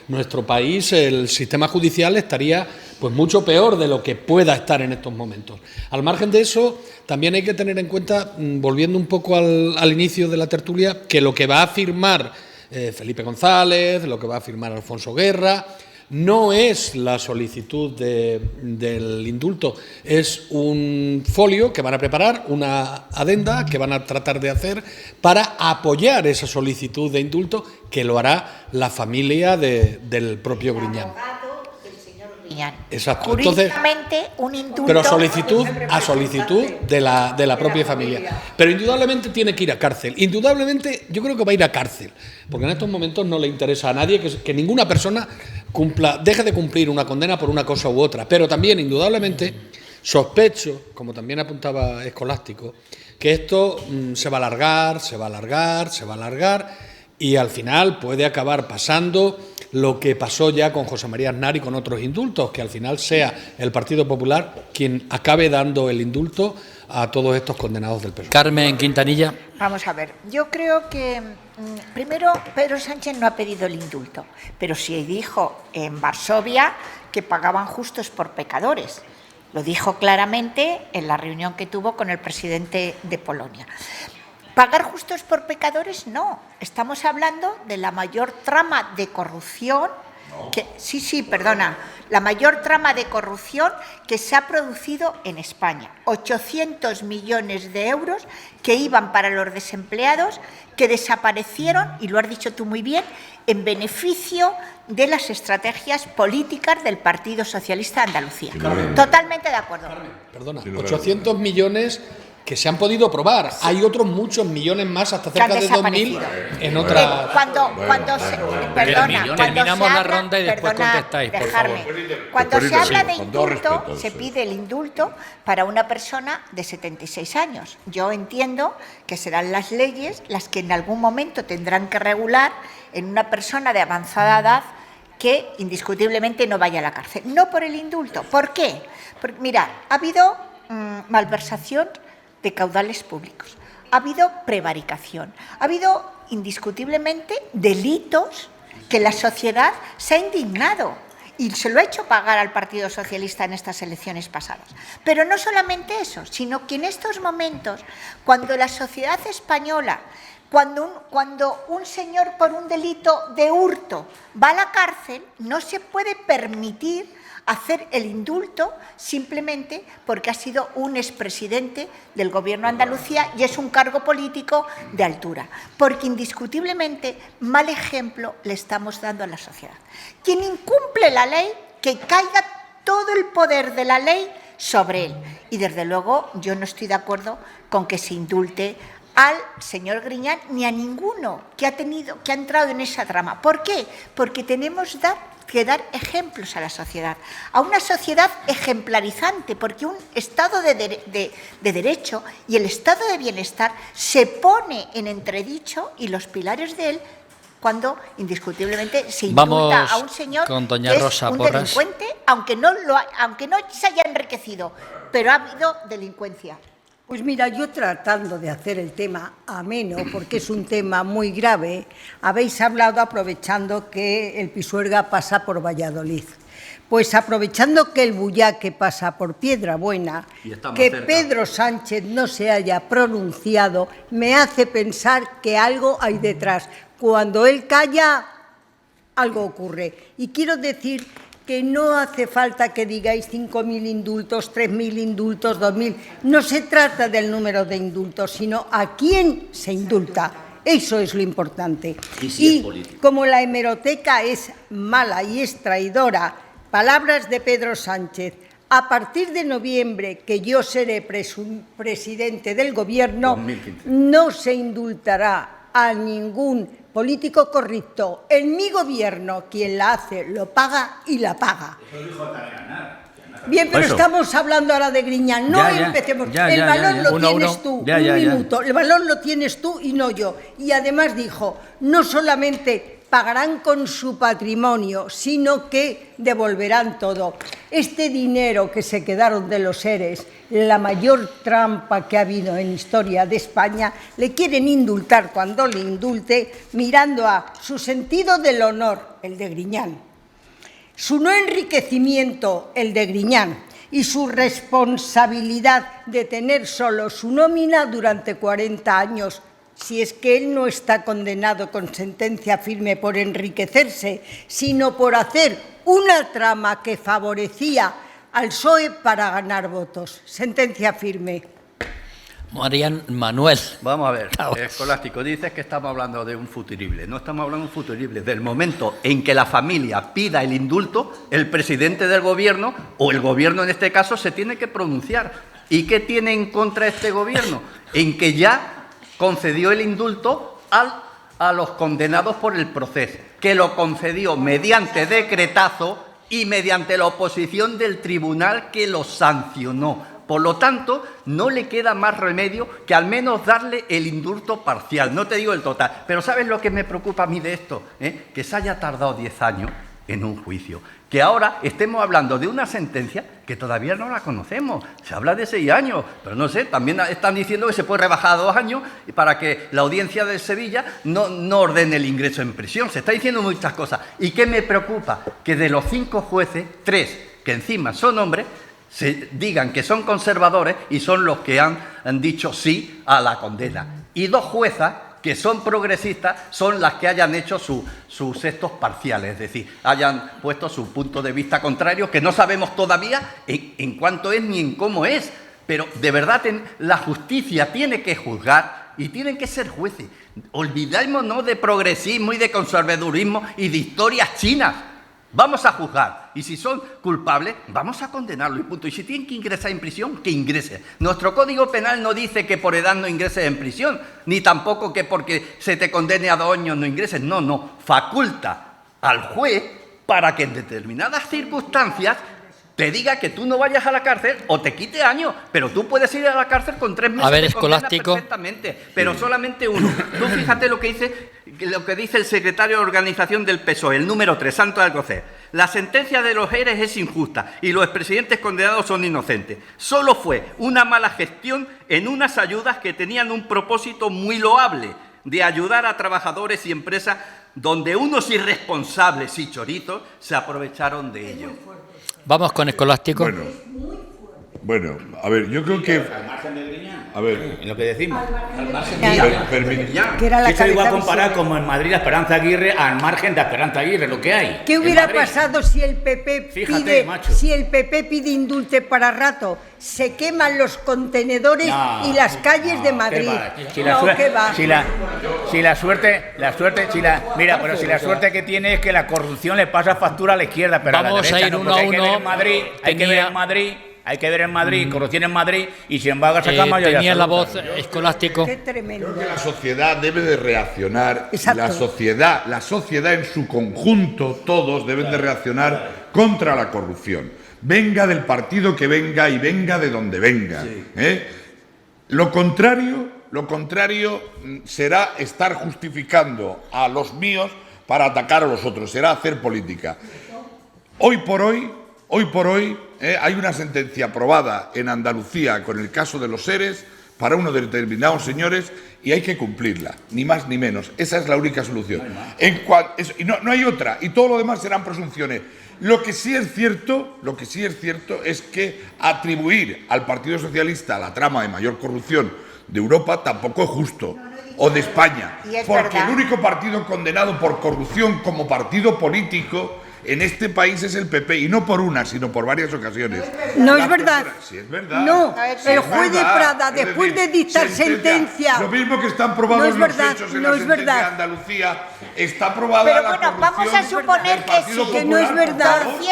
nuestro país el sistema judicial estaría pues mucho peor de lo que pueda estar en estos momentos. Al margen de eso, también hay que tener en cuenta, volviendo un poco al inicio de la tertulia, que lo que va a firmar Felipe González, lo que va a firmar Alfonso Guerra, no es la solicitud del indulto, es un folio que van a preparar, una adenda que van a tratar de hacer para apoyar esa solicitud de indulto, que lo hará la familia del propio Griñán. Exacto. Jurídicamente, Entonces, un indulto... pero a solicitud de la propia familia. Pero indudablemente tiene que ir a cárcel. Indudablemente yo creo que va a ir a cárcel, porque en estos momentos no le interesa a nadie que ninguna persona deje de cumplir una condena por una cosa u otra. Pero también, indudablemente, sospecho, como también apuntaba Escolástico, que esto se va a alargar, se va a alargar, se va a alargar, y al final puede acabar pasando lo que pasó ya con José María Aznar y con otros indultos, que al final sea el Partido Popular quien acabe dando el indulto a todos estos condenados del PSOE. Carmen Quintanilla. Vamos a ver, yo creo que primero Pedro Sánchez no ha pedido el indulto, pero sí dijo en Varsovia que pagaban justos por pecadores. Lo dijo claramente en la reunión que tuvo con el presidente de Polonia. ¿Pagar justos por pecadores? No. Estamos hablando de la mayor trama de corrupción la mayor trama de corrupción que se ha producido en España. 800 millones de euros que iban para los desempleados, que desaparecieron, y lo has dicho tú muy bien, en beneficio de las estrategias políticas del Partido Socialista de Andalucía. Totalmente de acuerdo. Perdona, 800 millones que se han podido probar. Hay otros muchos millones más, hasta cerca de 2.000 en otras... Terminamos la ronda y después contestáis, por favor. Cuando se habla de indulto, se pide el indulto para una persona de 76 años. Yo entiendo que serán las leyes las que en algún momento tendrán que regular en una persona de avanzada edad que indiscutiblemente no vaya a la cárcel. No por el indulto. ¿Por qué? Porque, mira, ha habido malversación de caudales públicos, ha habido prevaricación, ha habido indiscutiblemente delitos que la sociedad se ha indignado y se lo ha hecho pagar al Partido Socialista en estas elecciones pasadas. Pero no solamente eso, sino que en estos momentos, cuando la sociedad española, cuando un señor por un delito de hurto va a la cárcel, no se puede permitir hacer el indulto simplemente porque ha sido un expresidente del Gobierno de Andalucía y es un cargo político de altura, porque indiscutiblemente mal ejemplo le estamos dando a la sociedad. Quien incumple la ley, que caiga todo el poder de la ley sobre él. Y desde luego yo no estoy de acuerdo con que se indulte al señor Griñán ni a ninguno que ha entrado en esa trama. ¿Por qué? Porque tenemos que dar ejemplos a la sociedad, a una sociedad ejemplarizante, porque un Estado de derecho y el Estado de bienestar se pone en entredicho y los pilares de él cuando indiscutiblemente se indulta a un señor con doña que Rosa es un Porras. delincuente, aunque no se haya enriquecido, pero ha habido delincuencia. Pues mira, yo tratando de hacer el tema ameno, porque es un tema muy grave, habéis hablado aprovechando que el Pisuerga pasa por Valladolid. Pues aprovechando que el Buyaque pasa por Piedrabuena, que cerca. Pedro Sánchez no se haya pronunciado, me hace pensar que algo hay detrás. Cuando él calla, algo ocurre. Y quiero decir que no hace falta que digáis 5.000 indultos, 3.000 indultos, 2.000. No se trata del número de indultos, sino a quién se indulta. Eso es lo importante. Y como la hemeroteca es mala y es traidora, palabras de Pedro Sánchez, a partir de noviembre, que yo seré presidente del Gobierno, 2015. No se indultará a ningún político corrupto. En mi gobierno, quien la hace, lo paga y la paga. Eso dijo Aznar. Bien, pero estamos hablando ahora de Griñán. No empecemos. El balón lo tienes tú. Un minuto. El balón lo tienes tú y no yo. Y además dijo, no solamente pagarán con su patrimonio, sino que devolverán todo. Este dinero que se quedaron de los ERES, la mayor trampa que ha habido en historia de España, le quieren indultar cuando le indulte, mirando a su sentido del honor, el de Griñán, su no enriquecimiento, el de Griñán, y su responsabilidad de tener solo su nómina durante 40 años, si es que él no está condenado con sentencia firme por enriquecerse, sino por hacer una trama que favorecía al PSOE para ganar votos. Sentencia firme. Manuel. Vamos a ver, Escolástico, dices que estamos hablando de un futurible. No estamos hablando de un futurible. Del momento en que la familia pida el indulto, el presidente del gobierno, o el gobierno en este caso, se tiene que pronunciar. ¿Y qué tiene en contra este gobierno? En que ya concedió el indulto a los condenados por el proceso, que lo concedió mediante decretazo y mediante la oposición del tribunal que lo sancionó. Por lo tanto, no le queda más remedio que al menos darle el indulto parcial. No te digo el total, pero ¿sabes lo que me preocupa a mí de esto? Que se haya tardado 10 años en un juicio. Que ahora estemos hablando de una sentencia que todavía no la conocemos. Se habla de 6 años, pero no sé, también están diciendo que se puede rebajar a 2 años para que la audiencia de Sevilla no ordene el ingreso en prisión. Se está diciendo muchas cosas. ¿Y qué me preocupa? Que de los 5 jueces, 3, que encima son hombres, se digan que son conservadores y son los que han dicho sí a la condena. Y 2 juezas que son progresistas son las que hayan hecho sus estos parciales, es decir, hayan puesto su punto de vista contrario, que no sabemos todavía en cuánto es ni en cómo es. Pero de verdad la justicia tiene que juzgar y tienen que ser jueces. Olvidémonos de progresismo y de conservadurismo y de historias chinas. Vamos a juzgar, y si son culpables, vamos a condenarlo y punto. Y si tienen que ingresar en prisión, que ingrese. Nuestro Código Penal no dice que por edad no ingreses en prisión, ni tampoco que porque se te condene a 2 años no ingreses. No, faculta al juez para que en determinadas circunstancias te diga que tú no vayas a la cárcel o te quite años, pero tú puedes ir a la cárcel con 3 meses a ver, de condena Escolástico, perfectamente, pero solamente uno. Tú fíjate lo que dice el secretario de Organización del PSOE, el número 3, Santo Alcocer. La sentencia de los ERES es injusta y los expresidentes condenados son inocentes. Solo fue una mala gestión en unas ayudas que tenían un propósito muy loable, de ayudar a trabajadores y empresas donde unos irresponsables y chorizos se aprovecharon de ello. Vamos con Escolástico. Bueno, a ver, yo creo que... Al margen de Griñán, A ver, en lo que decimos. Que era la Eso igual cabeza comparar visible. como en Madrid la Esperanza Aguirre al margen de Esperanza Aguirre, lo que hay. ¿Qué en hubiera Madrid. pasado si el PP Fíjate, macho. pide indulto para rato? Se queman los contenedores No, y las calles de ¿qué Madrid. va? ¿Qué va? Si la suerte que tiene es que la corrupción le pasa factura a la izquierda, pero Vamos a la derecha a ir no, uno porque a uno. Hay que ver en Madrid, corrupción en Madrid, y sin embargo esa cama tenía la voz Escolástico. Qué tremendo. creo que la sociedad debe de reaccionar. Exacto. La sociedad en su conjunto, todos deben de reaccionar contra la corrupción. Venga del partido que venga y venga de donde venga. Sí. Lo contrario será estar justificando a los míos para atacar a los otros, será hacer política. Hoy por hoy, hay una sentencia aprobada en Andalucía con el caso de los ERES para unos determinados señores y hay que cumplirla, ni más ni menos. Esa es la única solución. Y no hay otra, y todo lo demás serán presunciones. Lo que sí es cierto es que atribuir al Partido Socialista la trama de mayor corrupción de Europa tampoco es justo, o de España, Y es porque verdad. el único partido condenado por corrupción como partido político en este país es el PP, y no por una, sino por varias ocasiones. No Las es verdad. personas- Sí, es verdad. No, Sí, el es juez de verdad. Prada, Es después decir, de dictar sentencia... Lo mismo que están probados No es los verdad, hechos en no la es sentencia verdad. de Andalucía, está probada Pero la bueno, corrupción vamos a suponer del que Partido sí. Que no es Popular, verdad. por favor,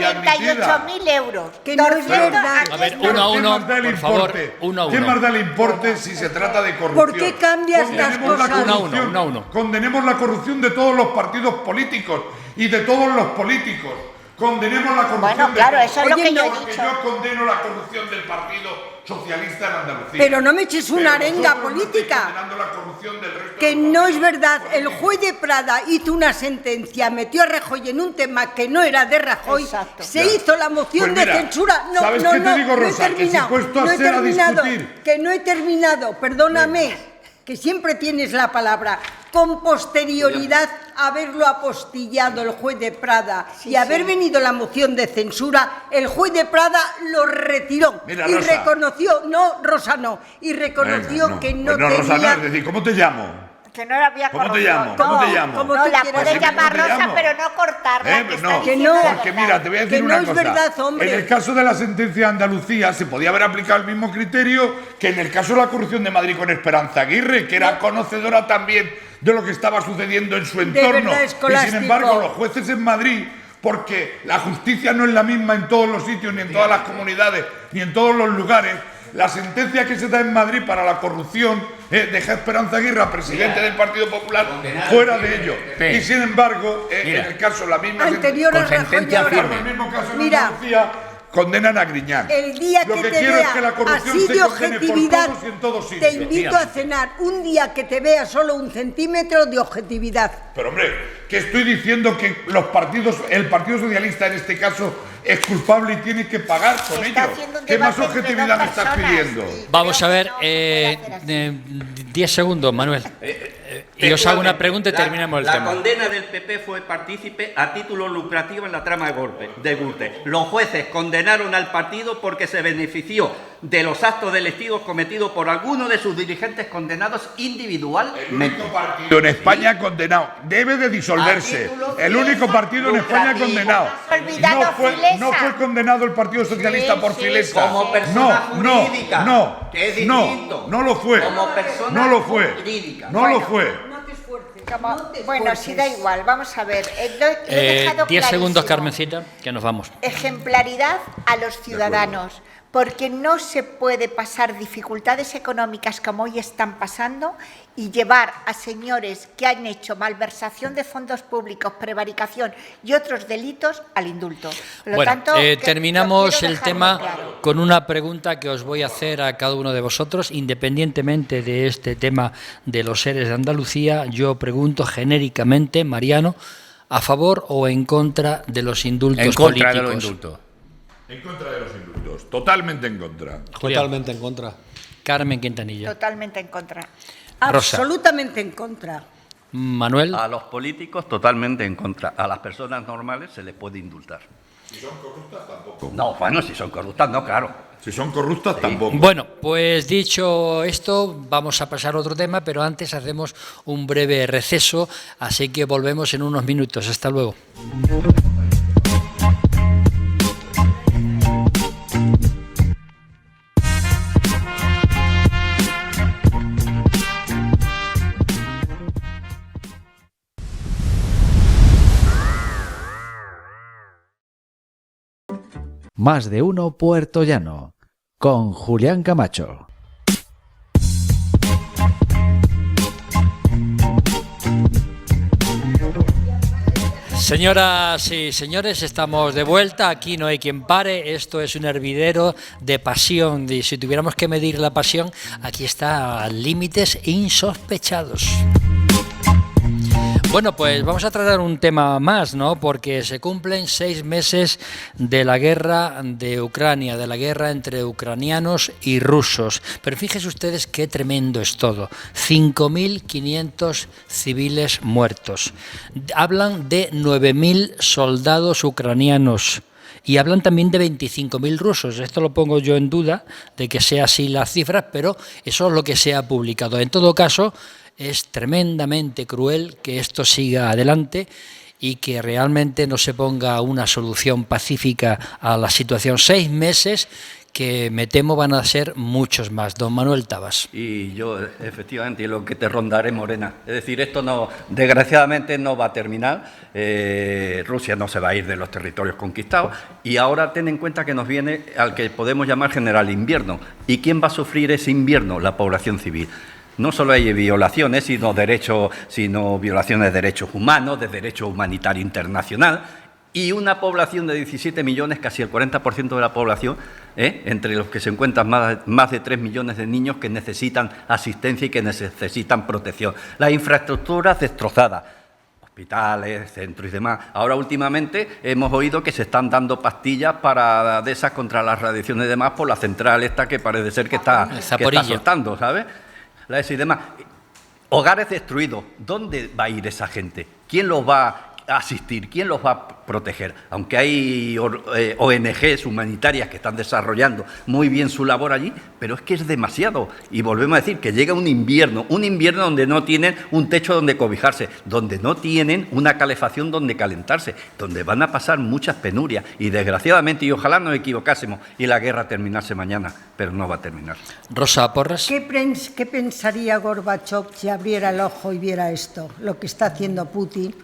248.000 euros. Que no es 200 verdad. aquí A ver, está. uno a ¿Qué uno, más da el por favor, importe? uno a ¿Qué uno. más da el importe si se trata de corrupción? ¿Por qué cambias las Condenemos la cosas? corrupción, Uno a uno. Condenemos la corrupción de todos los partidos políticos y de todos los políticos. Condenemos la corrupción. Bueno, claro, eso es lo Oye, que yo he Porque dicho. yo condeno la corrupción del Partido Socialista en Andalucía. Pero no me eches una Pero arenga vosotros no estáis política. condenando la corrupción del resto Que de los no es partidos verdad. El políticos. juez de Prada hizo una sentencia, metió a Rajoy en un tema que no era de Rajoy, Exacto. se Ya. hizo la moción Pues mira, de censura. No, ¿sabes no, qué te no, digo, no he Rosa? Que si terminado. puesto a No he ser a terminado. discutir. Que no he terminado, perdóname, que siempre tienes la palabra. Con posterioridad, haberlo apostillado el juez de Prada y haber venido la moción de censura, el juez de Prada lo retiró. Mira, y Rosa. reconoció, no, Rosa no, y reconoció Venga, que no Pues no, Rosa, tenía... no, es decir, ¿cómo te llamo? Que no había ¿Cómo te corrupción. llamo? ¿Cómo te llamo? como No, tú la quieras. puedes llamar ¿Cómo te Rosa, llamo? pero no cortarla. que está No, diciendo la porque verdad. mira, te voy a decir Que una no es cosa. verdad, hombre. En el caso de la sentencia de Andalucía se podía haber aplicado el mismo criterio que en el caso de la corrupción de Madrid con Esperanza Aguirre, que era conocedora también de lo que estaba sucediendo en su entorno. verdad, Y Escolástico. sin embargo, los jueces en Madrid, porque la justicia no es la misma en todos los sitios, ni en todas las comunidades, ni en todos los lugares, la sentencia que se da en Madrid para la corrupción deja a Esperanza Aguirre, presidente del Partido Popular, fuera de ello. Y sin embargo, en el caso, la misma Anterior con a Rajoy sentencia y ahora. firme. en el mismo caso en Mira. Andalucía, condenan a Griñán. El día Lo que que te quiero vea es que la corrupción así se de condene por objetividad, todos y en todos te sitios. invito a cenar un día que te vea solo 1 centímetro de objetividad. Pero hombre, que estoy diciendo que los partidos, el Partido Socialista en este caso es culpable y tiene que pagar con Está ello. haciendo un ¿Qué más debate entre objetividad dos me estás personas, pidiendo? y Vamos creo a que ver, no se puede hacer así. 10 segundos, Manuel. Y os hago una pregunta y terminamos el la tema. La condena del PP fue partícipe a título lucrativo en la trama de Gürtel. Los jueces condenaron al partido porque se benefició de los actos delictivos cometidos por algunos de sus dirigentes condenados individualmente. En España condenado. Debe de disolverse. El único partido en España condenado. Has olvidado No fue condenado el Partido Socialista por sí, filesa. como persona jurídica, No, que es distinto. no lo fue. Como persona No lo fue. jurídica. No lo fue. No te esfuerces. Como- no te bueno, esfuerces. sí da igual, vamos a ver. Lo he dejado 10 segundos, clarísimo. Carmencita, que nos vamos. Ejemplaridad a los ciudadanos, porque no se puede pasar dificultades económicas como hoy están pasando y llevar a señores que han hecho malversación de fondos públicos, prevaricación y otros delitos al indulto. Por lo Bueno, tanto, que- terminamos quiero el dejarlo tema claro. con una pregunta que os voy a hacer a cada uno de vosotros, independientemente de este tema de los seres de Andalucía. Yo pregunto genéricamente, Mariano, ¿a favor o en contra de los indultos En contra políticos? de los indultos. En contra de los indultos. Totalmente en contra. Julián. Totalmente en contra. Carmen Quintanilla. Totalmente en contra. Rosa. Absolutamente en contra. Manuel. A los políticos totalmente en contra. A las personas normales se les puede indultar. Si son corruptas, tampoco. No, bueno, si son corruptas, no, claro. Si son corruptas, tampoco. Bueno, pues dicho esto, vamos a pasar a otro tema, pero antes hacemos un breve receso, así que volvemos en unos minutos. Hasta luego. Más de uno Puerto Llano, con Julián Camacho. Señoras y señores, estamos de vuelta, aquí no hay quien pare, esto es un hervidero de pasión, y si tuviéramos que medir la pasión, aquí está a límites insospechados. Bueno, pues vamos a tratar un tema más, ¿no? Porque se cumplen 6 meses de la guerra de Ucrania, de la guerra entre ucranianos y rusos. Pero fíjense ustedes qué tremendo es todo. 5.500 civiles muertos. Hablan de 9.000 soldados ucranianos. Y hablan también de 25.000 rusos. Esto lo pongo yo en duda de que sea así las cifras, pero eso es lo que se ha publicado. En todo caso, es tremendamente cruel que esto siga adelante y que realmente no se ponga una solución pacífica a la situación. 6 meses que me temo van a ser muchos más. Don Manuel Tabas. Y yo, efectivamente, lo que te rondaré, Morena. Es decir, esto no, desgraciadamente no va a terminar. Rusia no se va a ir de los territorios conquistados. Y ahora ten en cuenta que nos viene al que podemos llamar general invierno. ¿Y quién va a sufrir ese invierno? La población civil. No solo hay violaciones, sino violaciones de derechos humanos, de derecho humanitario internacional, y una población de 17 millones, casi el 40% de la población, entre los que se encuentran más de 3 millones de niños que necesitan asistencia y que necesitan protección. Las infraestructuras destrozadas, hospitales, centros y demás. Ahora últimamente hemos oído que se están dando pastillas de esas contra las radiaciones y demás por la central esta que parece ser que está soltando, ¿sabes? Y demás. Hogares destruidos. ¿Dónde va a ir esa gente? ¿Quién los va a asistir? ¿Quién los va a proteger? Aunque hay ONGs humanitarias que están desarrollando muy bien su labor allí, pero es que es demasiado. Y volvemos a decir que llega un invierno donde no tienen un techo donde cobijarse, donde no tienen una calefacción donde calentarse, donde van a pasar muchas penurias. Y desgraciadamente, y ojalá nos equivocásemos y la guerra terminase mañana, pero no va a terminar. Rosa Porras. ¿Qué pensaría Gorbachov si abriera el ojo y viera esto, lo que está haciendo Putin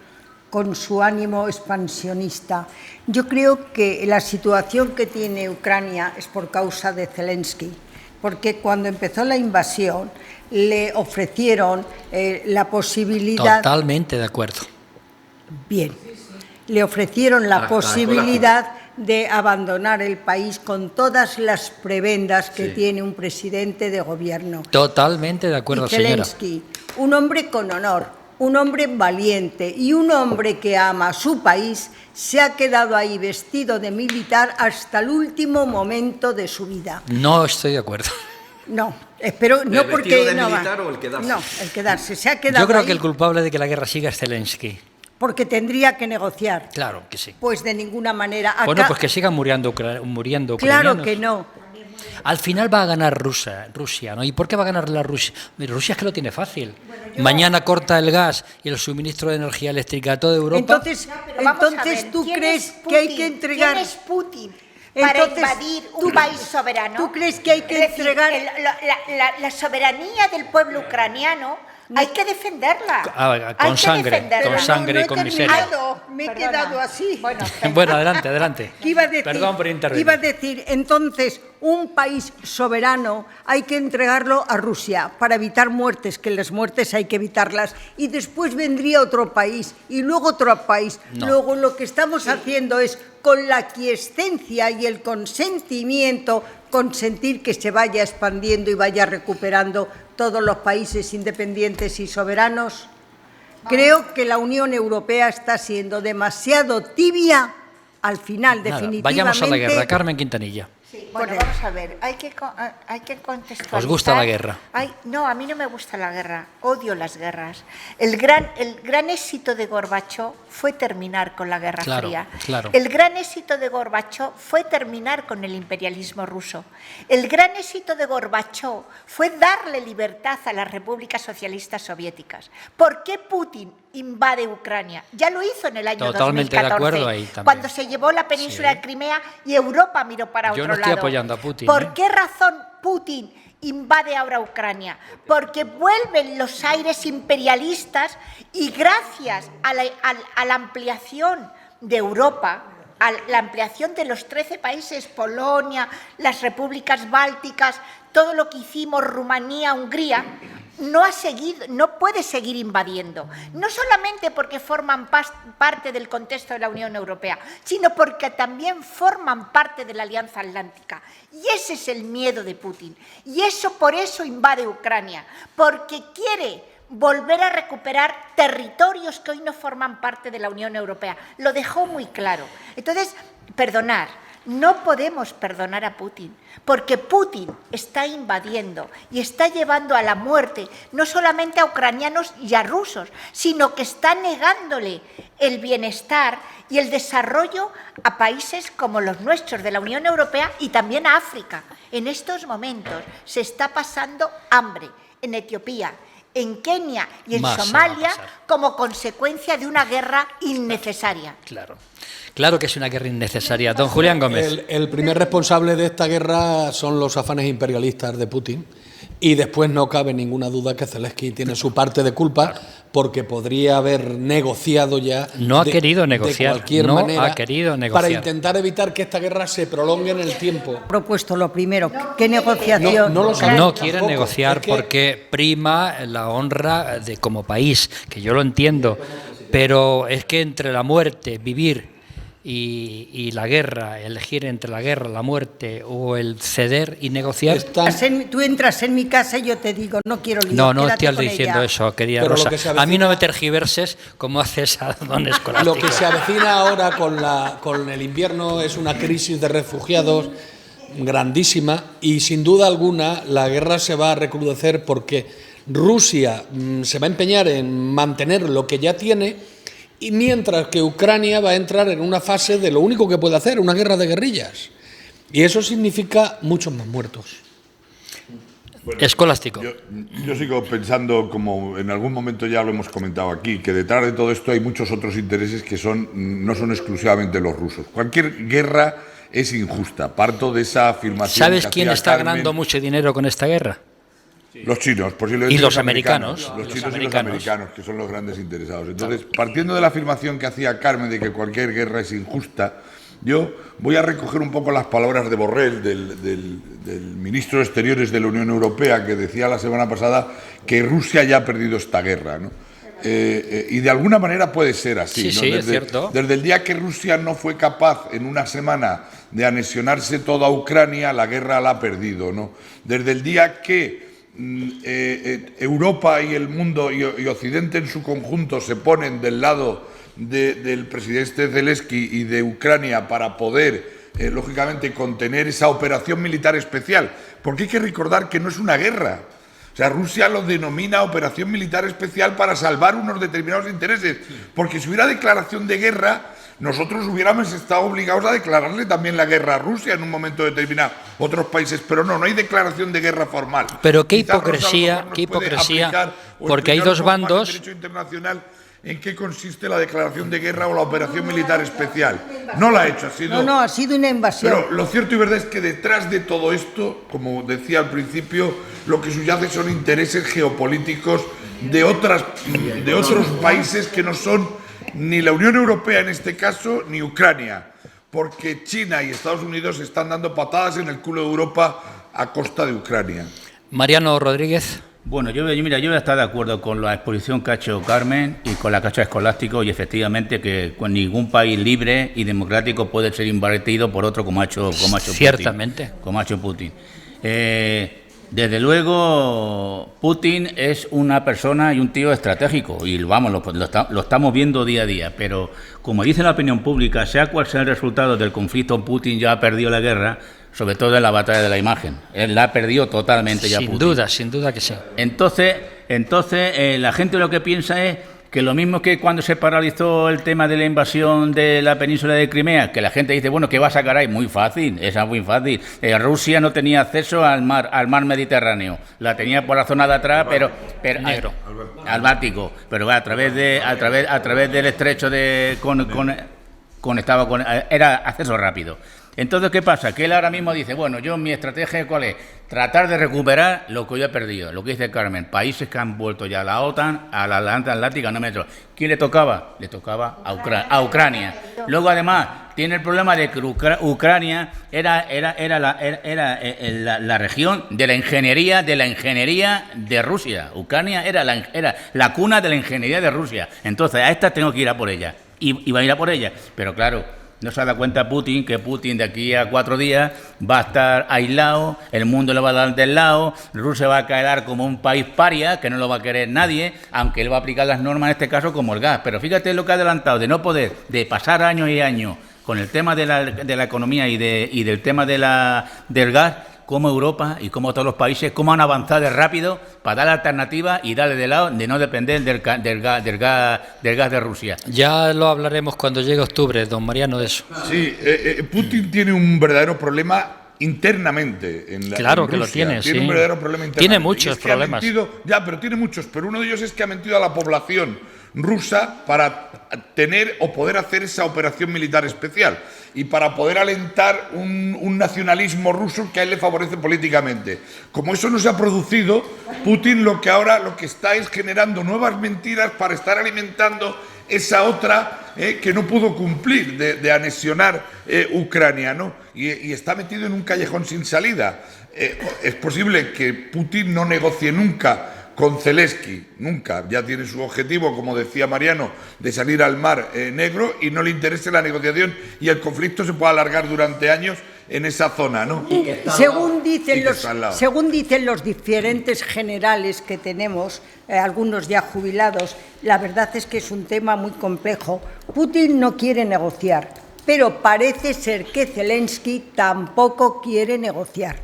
con su ánimo expansionista? Yo creo que la situación que tiene Ucrania es por causa de Zelensky, porque cuando empezó la invasión le ofrecieron la posibilidad... Totalmente de acuerdo. Bien, le ofrecieron la posibilidad de abandonar el país con todas las prebendas que tiene un presidente de gobierno. Totalmente de acuerdo, y Zelensky, un hombre con honor, un hombre valiente y un hombre que ama a su país, se ha quedado ahí vestido de militar hasta el último momento de su vida. No estoy de acuerdo. No, espero, no porque ¿El vestido de militar o el quedarse? No, el quedarse. Se ha quedado Yo creo ahí que el culpable de que la guerra siga es Zelensky. porque tendría que negociar. Claro que sí. Pues de ninguna manera. Bueno, pues que sigan muriendo ucranianos. Claro que no. Al final va a ganar Rusia, ¿no? ¿Y por qué va a ganar la Rusia? Rusia es que lo tiene fácil. Mañana corta el gas y el suministro de energía eléctrica a toda Europa. Entonces, ¿tú crees que hay que entregar? ¿Quién es Putin para invadir un país soberano? ¿Tú crees que hay que entregar? La soberanía del pueblo ucraniano hay que defenderla. Con sangre y con miseria. Me he quedado así. Bueno, adelante. ¿Qué iba a decir? Perdón por intervenir. Iba a decir, entonces, un país soberano hay que entregarlo a Rusia para evitar muertes, que las muertes hay que evitarlas, y después vendría otro país, y luego otro país. No. Luego lo que estamos haciendo es, con la aquiescencia y el consentimiento, consentir que se vaya expandiendo y vaya recuperando todos los países independientes y soberanos. Creo que la Unión Europea está siendo demasiado tibia al final, definitivamente. Vayamos a la guerra. Carmen Quintanilla. Sí, bueno, vamos a ver, hay que contextualizar. ¿Os gusta la guerra? No, a mí no me gusta la guerra, odio las guerras. El gran éxito de Gorbachov fue terminar con la Guerra Fría. Claro. El gran éxito de Gorbachov fue terminar con el imperialismo ruso. El gran éxito de Gorbachov fue darle libertad a las repúblicas socialistas soviéticas. ¿Por qué Putin invade Ucrania? Ya lo hizo en el año Totalmente 2014, de acuerdo ahí también. cuando se llevó la península de Crimea y Europa miró para otro lado. Yo no estoy apoyando a Putin. ¿Por qué razón Putin invade ahora Ucrania? Porque vuelven los aires imperialistas y gracias a la ampliación de Europa, a la ampliación de los 13 países, Polonia, las repúblicas bálticas, todo lo que hicimos, Rumanía, Hungría, no puede seguir invadiendo, no solamente porque forman parte del contexto de la Unión Europea, sino porque también forman parte de la Alianza Atlántica. Y ese es el miedo de Putin. Y por eso invade Ucrania, porque quiere volver a recuperar territorios que hoy no forman parte de la Unión Europea. Lo dejó muy claro. Entonces, no podemos perdonar a Putin, porque Putin está invadiendo y está llevando a la muerte no solamente a ucranianos y a rusos, sino que está negándole el bienestar y el desarrollo a países como los nuestros de la Unión Europea y también a África. En estos momentos se está pasando hambre en Etiopía, en Kenia y en Somalia como consecuencia de una guerra innecesaria. Claro que es una guerra innecesaria. Don Julián Gómez. El primer responsable de esta guerra son los afanes imperialistas de Putin. Y después no cabe ninguna duda que Zelensky tiene su parte de culpa, porque podría haber negociado ya. No ha querido negociar. De cualquier manera, ha querido negociar. para intentar evitar que esta guerra se prolongue en el tiempo. Propuesto lo primero, ¿qué negociación? No quieren negociar porque prima la honra como país, que yo lo entiendo, pero es que entre la muerte, vivir y la guerra, elegir entre la guerra, la muerte o el ceder y negociar. Tú entras en mi casa y yo te digo, no quiero lío. No estoy diciendo eso, querida Rosa. A mí no me tergiverses como haces a don Escolástico. Lo que se avecina ahora con el invierno es una crisis de refugiados grandísima, y sin duda alguna la guerra se va a recrudecer porque Rusia se va a empeñar en mantener lo que ya tiene, y mientras que Ucrania va a entrar en una fase de lo único que puede hacer, una guerra de guerrillas. Y eso significa muchos más muertos. Bueno, escolástico. Yo sigo pensando, como en algún momento ya lo hemos comentado aquí, que detrás de todo esto hay muchos otros intereses que no son exclusivamente los rusos. Cualquier guerra es injusta. Parto de esa afirmación. ¿Sabes quién está ganando mucho dinero con esta guerra? Los chinos, posiblemente. Y los americanos. Los chinos y los americanos, que son los grandes interesados. Entonces, partiendo de la afirmación que hacía Carmen de que cualquier guerra es injusta, yo voy a recoger un poco las palabras de Borrell, del ministro de Exteriores de la Unión Europea, que decía la semana pasada que Rusia ya ha perdido esta guerra, ¿no? Y de alguna manera puede ser así, sí, ¿no? Sí, es cierto. Desde el día que Rusia no fue capaz en una semana de anexionarse toda Ucrania, la guerra la ha perdido, ¿no? Desde el día que Europa y el mundo y Occidente en su conjunto se ponen del lado del presidente Zelensky y de Ucrania para poder, lógicamente, contener esa operación militar especial, porque hay que recordar que no es una guerra. O sea, Rusia lo denomina operación militar especial para salvar unos determinados intereses, porque si hubiera declaración de guerra, nosotros hubiéramos estado obligados a declararle también la guerra a Rusia en un momento determinado, otros países, pero no hay declaración de guerra formal. Pero qué hipocresía, porque hay dos bandos. El derecho internacional, ¿en qué consiste la declaración de guerra o la operación militar especial? No la ha hecho, ha sido... No, ha sido una invasión. Pero lo cierto y verdad es que detrás de todo esto, como decía al principio, lo que subyace son intereses geopolíticos de otros países que no son ni la Unión Europea en este caso, ni Ucrania, porque China y Estados Unidos están dando patadas en el culo de Europa a costa de Ucrania. Mariano Rodríguez. Bueno, yo voy a estar de acuerdo con la exposición que ha hecho Carmen y con la que ha hecho Escolástico, y efectivamente que con ningún país libre y democrático puede ser invadido por otro como ha hecho Ciertamente. Putin. Como ha hecho Putin. Desde luego, Putin es una persona y un tío estratégico, y vamos, lo estamos viendo día a día, pero como dice la opinión pública, sea cual sea el resultado del conflicto, Putin ya ha perdido la guerra, sobre todo en la batalla de la imagen. Él la ha perdido totalmente ya Putin. Sin duda que sí. Entonces la gente lo que piensa es que lo mismo que cuando se paralizó el tema de la invasión de la península de Crimea, que la gente dice, bueno, ¿qué va a sacar ahí? Muy fácil, esa es muy fácil. Rusia no tenía acceso al mar Mediterráneo, la tenía por la zona de atrás, pero negro, al Báltico, pero a través del estrecho de conectaba con, era acceso rápido. Entonces, ¿qué pasa? Que él ahora mismo dice, bueno, mi estrategia, ¿cuál es? Tratar de recuperar lo que yo he perdido, lo que dice Carmen, países que han vuelto ya a la OTAN, a la Alianza Atlántica, no me entro. ¿Quién le tocaba? Le tocaba a Ucrania. Luego, además, tiene el problema de que Ucrania era la región de la ingeniería de Rusia. Ucrania era la cuna de la ingeniería de Rusia. Entonces, a esta tengo que ir a por ella. Y va a ir a por ella. Pero claro, no se da cuenta Putin que Putin de aquí a 4 días va a estar aislado, el mundo le va a dar del lado, Rusia va a quedar como un país paria, que no lo va a querer nadie, aunque él va a aplicar las normas en este caso como el gas. Pero fíjate lo que ha adelantado, de no poder, de pasar años y años con el tema de la economía y del tema del gas, cómo Europa y cómo todos los países, cómo han avanzado de rápido para dar alternativa y darle de lado de no depender del gas de Rusia. Ya lo hablaremos cuando llegue octubre, don Mariano, de eso. Sí, Putin tiene un verdadero problema internamente en Rusia. Claro que lo tiene, Tiene un verdadero problema internamente. Tiene muchos problemas. Pero tiene muchos, pero uno de ellos es que ha mentido a la población rusa para tener o poder hacer esa operación militar especial y para poder alentar un nacionalismo ruso que a él le favorece políticamente. Como eso no se ha producido, Putin lo que está es generando nuevas mentiras para estar alimentando esa otra que no pudo cumplir de anexionar Ucrania, ¿no? Y está metido en un callejón sin salida. Es posible que Putin no negocie nunca con Zelensky, nunca. Ya tiene su objetivo, como decía Mariano, de salir al mar Negro, y no le interese la negociación y el conflicto se puede alargar durante años en esa zona, ¿no? Según dicen los diferentes generales que tenemos, algunos ya jubilados, la verdad es que es un tema muy complejo. Putin no quiere negociar, pero parece ser que Zelensky tampoco quiere negociar.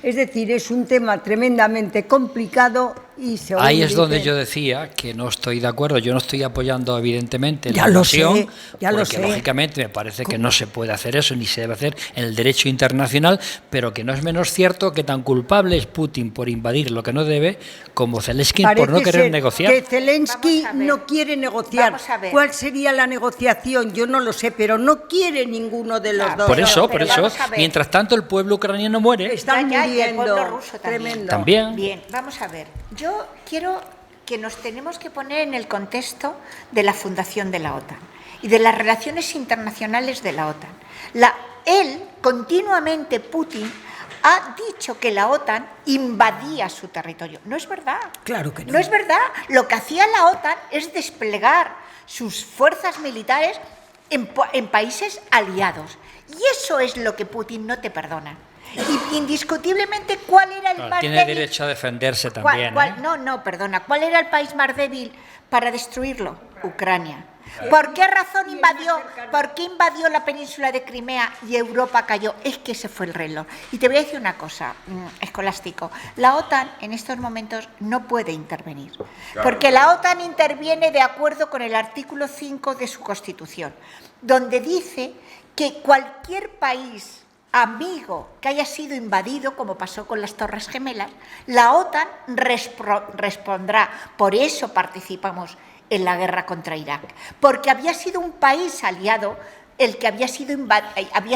Es decir, es un tema tremendamente complicado y ahí es donde yo decía que no estoy de acuerdo. Yo no estoy apoyando, evidentemente, la invasión, porque lógicamente me parece que no se puede hacer eso, ni se debe hacer en el derecho internacional, pero que no es menos cierto que tan culpable es Putin por invadir lo que no debe, como Zelensky por no querer negociar. Que Zelensky no quiere negociar. ¿Cuál sería la negociación? Yo no lo sé, pero no quiere ninguno de los dos. Por eso, mientras tanto el pueblo ucraniano muere. Están muriendo. Y el pueblo ruso tremendo. También. Bien, vamos a ver. Yo quiero que nos tenemos que poner en el contexto de la fundación de la OTAN y de las relaciones internacionales de la OTAN. Él, continuamente, Putin, ha dicho que la OTAN invadía su territorio. No es verdad. Claro que no. No es verdad. Lo que hacía la OTAN es desplegar sus fuerzas militares en países aliados. Y eso es lo que Putin no te perdona. Y indiscutiblemente, ¿cuál era el más débil? Tiene derecho a defenderse también. Perdona. ¿Cuál era el país más débil para destruirlo? Ucrania. ¿Por qué razón invadió? ¿Por qué invadió la península de Crimea y Europa cayó? Es que ese fue el reloj. Y te voy a decir una cosa, Escolástico. La OTAN en estos momentos no puede intervenir. Porque la OTAN interviene de acuerdo con el artículo 5 de su Constitución, donde dice que cualquier país amigo que haya sido invadido, como pasó con las Torres Gemelas, la OTAN respondrá. Por eso participamos en la guerra contra Irak, porque había sido un país aliado el que había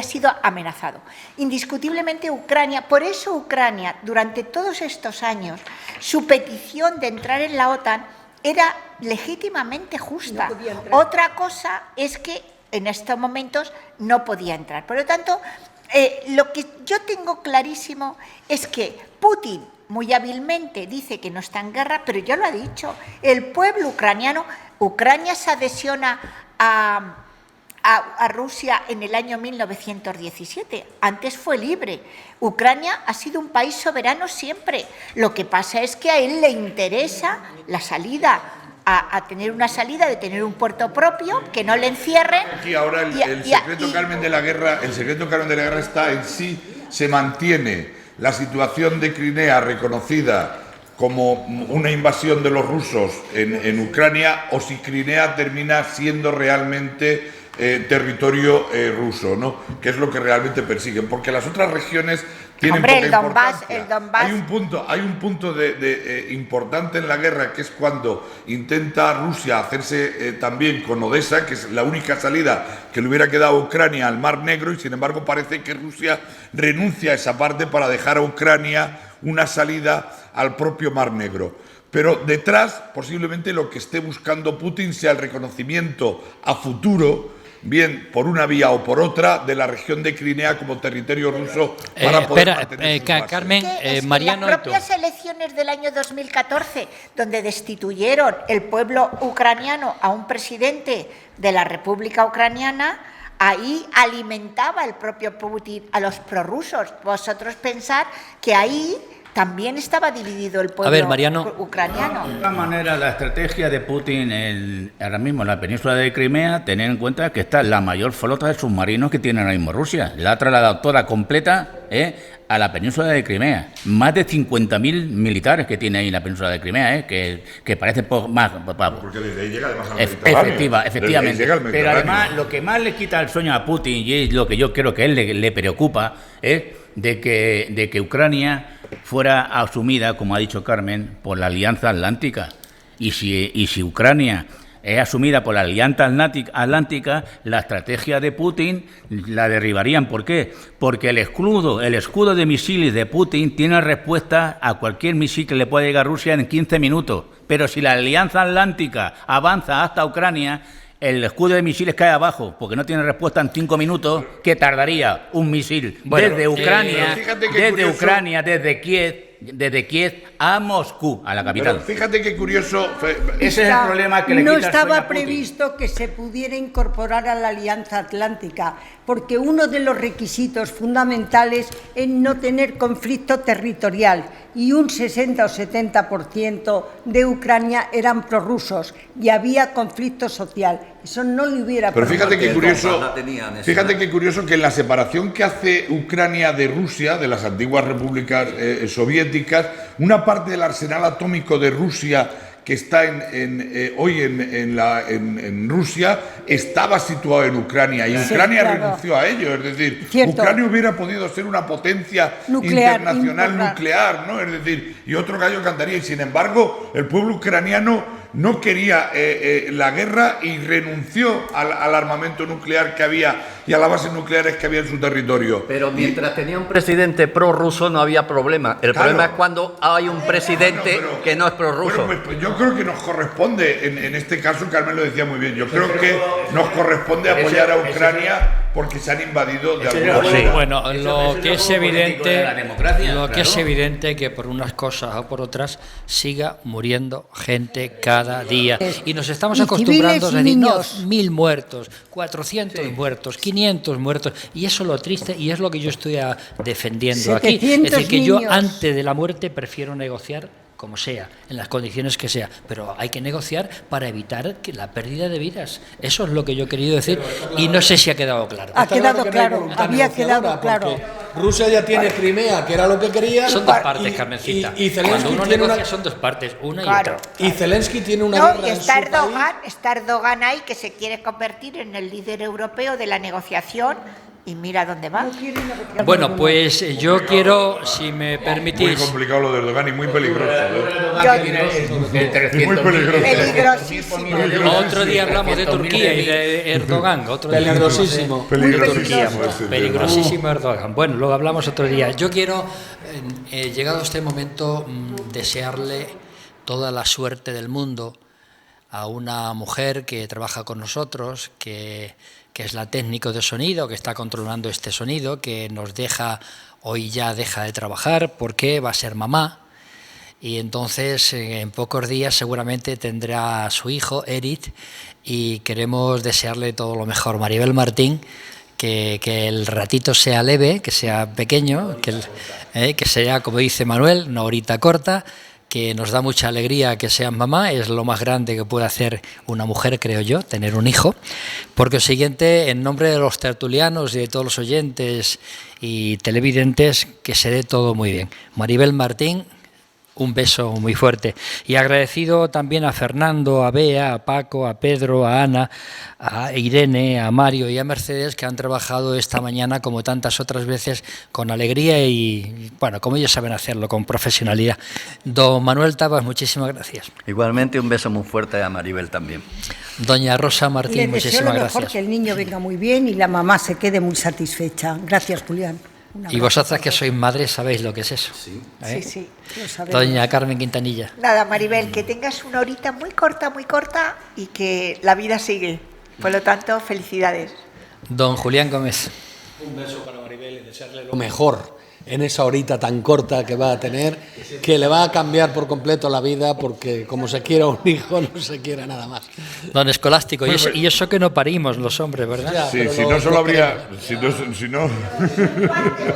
sido amenazado. Indiscutiblemente Ucrania, por eso Ucrania, durante todos estos años, su petición de entrar en la OTAN era legítimamente justa. Otra cosa es que en estos momentos no podía entrar. Por lo tanto, lo que yo tengo clarísimo es que Putin muy hábilmente dice que no está en guerra, pero ya lo ha dicho, el pueblo ucraniano, Ucrania se adhesiona a Rusia en el año 1917, antes fue libre. Ucrania ha sido un país soberano siempre. Lo que pasa es que a él le interesa la salida, a tener una salida, de tener un puerto propio, que no le encierren. Aquí ahora el secreto, Carmen, de la guerra está en si se mantiene la situación de Crimea reconocida como una invasión de los rusos en Ucrania, o si Crimea termina siendo realmente territorio ruso, ¿no? Que es lo que realmente persiguen, porque las otras regiones tienen poca importancia. El Donbass. Hay un punto importante en la guerra, que es cuando intenta Rusia hacerse también con Odessa, que es la única salida que le hubiera quedado a Ucrania al Mar Negro, y sin embargo parece que Rusia renuncia a esa parte para dejar a Ucrania una salida al propio Mar Negro. Pero detrás, posiblemente lo que esté buscando Putin sea el reconocimiento a futuro, bien por una vía o por otra, de la región de Crimea como territorio ruso para poder mantener sus bases. Carmen, Mariano, las propias elecciones del año 2014, donde destituyeron el pueblo ucraniano a un presidente de la República Ucraniana, ahí alimentaba el propio Putin a los prorrusos. Vosotros pensad que ahí también estaba dividido el pueblo ucraniano. De todas maneras, la estrategia de Putin ahora mismo en la península de Crimea, tener en cuenta que está la mayor flota de submarinos que tiene ahora mismo Rusia. La ha trasladado toda completa a la península de Crimea. Más de 50.000 militares que tiene ahí en la península de Crimea, que parece más... Porque desde ahí llega además al Mediterráneo. Efectivamente. Pero además, lo que más le quita el sueño a Putin, y es lo que yo creo que a él le preocupa, es de que Ucrania fuera asumida, como ha dicho Carmen, por la Alianza Atlántica. Y si Ucrania es asumida por la Alianza Atlántica, la estrategia de Putin la derribarían. ¿Por qué? Porque el escudo de misiles de Putin tiene respuesta a cualquier misil que le pueda llegar a Rusia en 15 minutos. Pero si la Alianza Atlántica avanza hasta Ucrania, el escudo de misiles cae abajo, porque no tiene respuesta en 5 minutos, que tardaría un misil desde Ucrania, desde Kiev a Moscú, a la capital. Pero fíjate qué curioso. Ese es el problema que le quita No el sueño estaba a Putin. previsto que se pudiera incorporar a la Alianza Atlántica, porque uno de los requisitos fundamentales es no tener conflicto territorial. y un 60 o 70% de Ucrania eran prorrusos y había conflicto social. Eso no le hubiera Pero fíjate qué curioso, fíjate qué curioso que en la separación que hace Ucrania de Rusia, de las antiguas repúblicas soviéticas, una parte del arsenal atómico de Rusia que está hoy en Rusia, estaba situado en Ucrania y Ucrania renunció a ello. Es decir, Ucrania hubiera podido ser una potencia internacional nuclear, ¿no? Es decir, y otro gallo cantaría. Y sin embargo, el pueblo ucraniano no quería la guerra y renunció al armamento nuclear que había y a las bases nucleares que había en su territorio. Pero mientras tenía un presidente prorruso no había problema. El problema es cuando hay un presidente que no es prorruso. Bueno, pues yo creo que nos corresponde, en este caso Carmen lo decía muy bien, yo creo que nos corresponde apoyar a Ucrania porque se han invadido de alguna manera. Bueno, lo que es evidente que por unas cosas o por otras siga muriendo gente cada día. Y nos estamos acostumbrando a decir, no, 1000 muertos, 400 muertos, 500 muertos. Y eso es lo triste y es lo que yo estoy defendiendo aquí. Es decir, que yo antes de la muerte prefiero negociar como sea, en las condiciones que sea, pero hay que negociar para evitar que la pérdida de vidas. Eso es lo que yo he querido decir y no sé si ha quedado claro. Ha quedado claro, había quedado claro. Rusia ya tiene Crimea, que era lo que quería. Son dos partes, Carmencita. Y cuando uno negocia son dos partes, una y otra. Y Zelensky tiene una guerra y está en su país. está Erdogan ahí, que se quiere convertir en el líder europeo de la negociación. Y mira dónde va. Bueno, pues yo quiero, si me permitís... Muy complicado lo de Erdogan y muy peligroso. Muy peligrosísimo. Otro día hablamos de Turquía y de Erdogan. Peligrosísimo. Peligrosísimo Erdogan. Bueno, luego hablamos otro día. Yo quiero, llegado a este momento, desearle toda la suerte del mundo a una mujer que trabaja con nosotros, que es la técnico de sonido, que está controlando este sonido, que nos deja, hoy ya deja de trabajar porque va a ser mamá, y entonces en pocos días seguramente tendrá a su hijo, Eric, y queremos desearle todo lo mejor. Maribel Martín, que el ratito sea leve, que sea pequeño, que sea, como dice Manuel, una horita corta, que nos da mucha alegría que sean mamá, es lo más grande que puede hacer una mujer, creo yo, tener un hijo. Porque lo siguiente, en nombre de los tertulianos y de todos los oyentes y televidentes, que se dé todo muy bien. Maribel Martín, un beso muy fuerte. Y agradecido también a Fernando, a Bea, a Paco, a Pedro, a Ana, a Irene, a Mario y a Mercedes, que han trabajado esta mañana, como tantas otras veces, con alegría y, bueno, como ellos saben hacerlo, con profesionalidad. Don Manuel Tabas, muchísimas gracias. Igualmente, un beso muy fuerte a Maribel también. Doña Rosa Martín, muchísimas gracias. Mejor que el niño venga muy bien y la mamá se quede muy satisfecha. Gracias, Julián. Y vosotras que sois madres sabéis lo que es eso. Sí, lo sabemos. Doña Carmen Quintanilla. Nada, Maribel, que tengas una horita muy corta y que la vida sigue. Por lo tanto, felicidades. Don Julián Gómez. Un beso para Maribel y desearle lo mejor en esa horita tan corta que va a tener, que le va a cambiar por completo la vida, porque como se quiera un hijo, no se quiera nada más. Don Escolástico, y eso que no parimos los hombres, ¿verdad? Ya, sí, si no solo habría... Si no...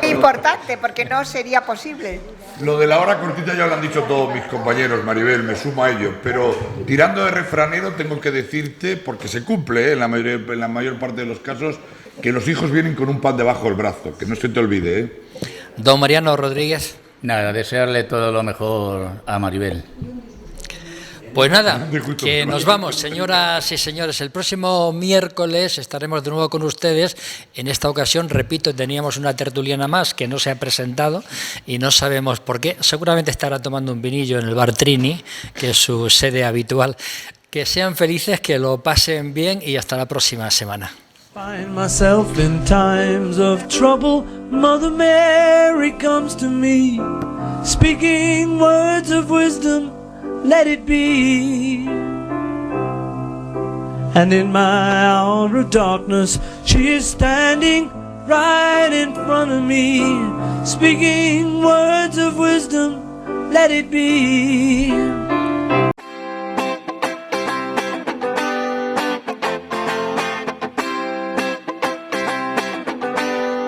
Importante, porque no sería posible. Lo de la hora cortita ya lo han dicho todos mis compañeros, Maribel, me sumo a ello, pero tirando de refranero tengo que decirte, porque se cumple en la mayor parte de los casos, que los hijos vienen con un pan debajo del brazo, que no se te olvide, Don Mariano Rodríguez. Nada, desearle todo lo mejor a Maribel. Pues nada, que nos vamos, señoras y señores. El próximo miércoles estaremos de nuevo con ustedes. En esta ocasión, repito, teníamos una tertuliana más que no se ha presentado y no sabemos por qué. Seguramente estará tomando un vinillo en el bar Trini, que es su sede habitual. Que sean felices, que lo pasen bien y hasta la próxima semana. Find myself in times of trouble, Mother Mary comes to me, speaking words of wisdom, let it be. And in my hour of darkness, she is standing right in front of me, speaking words of wisdom, let it be.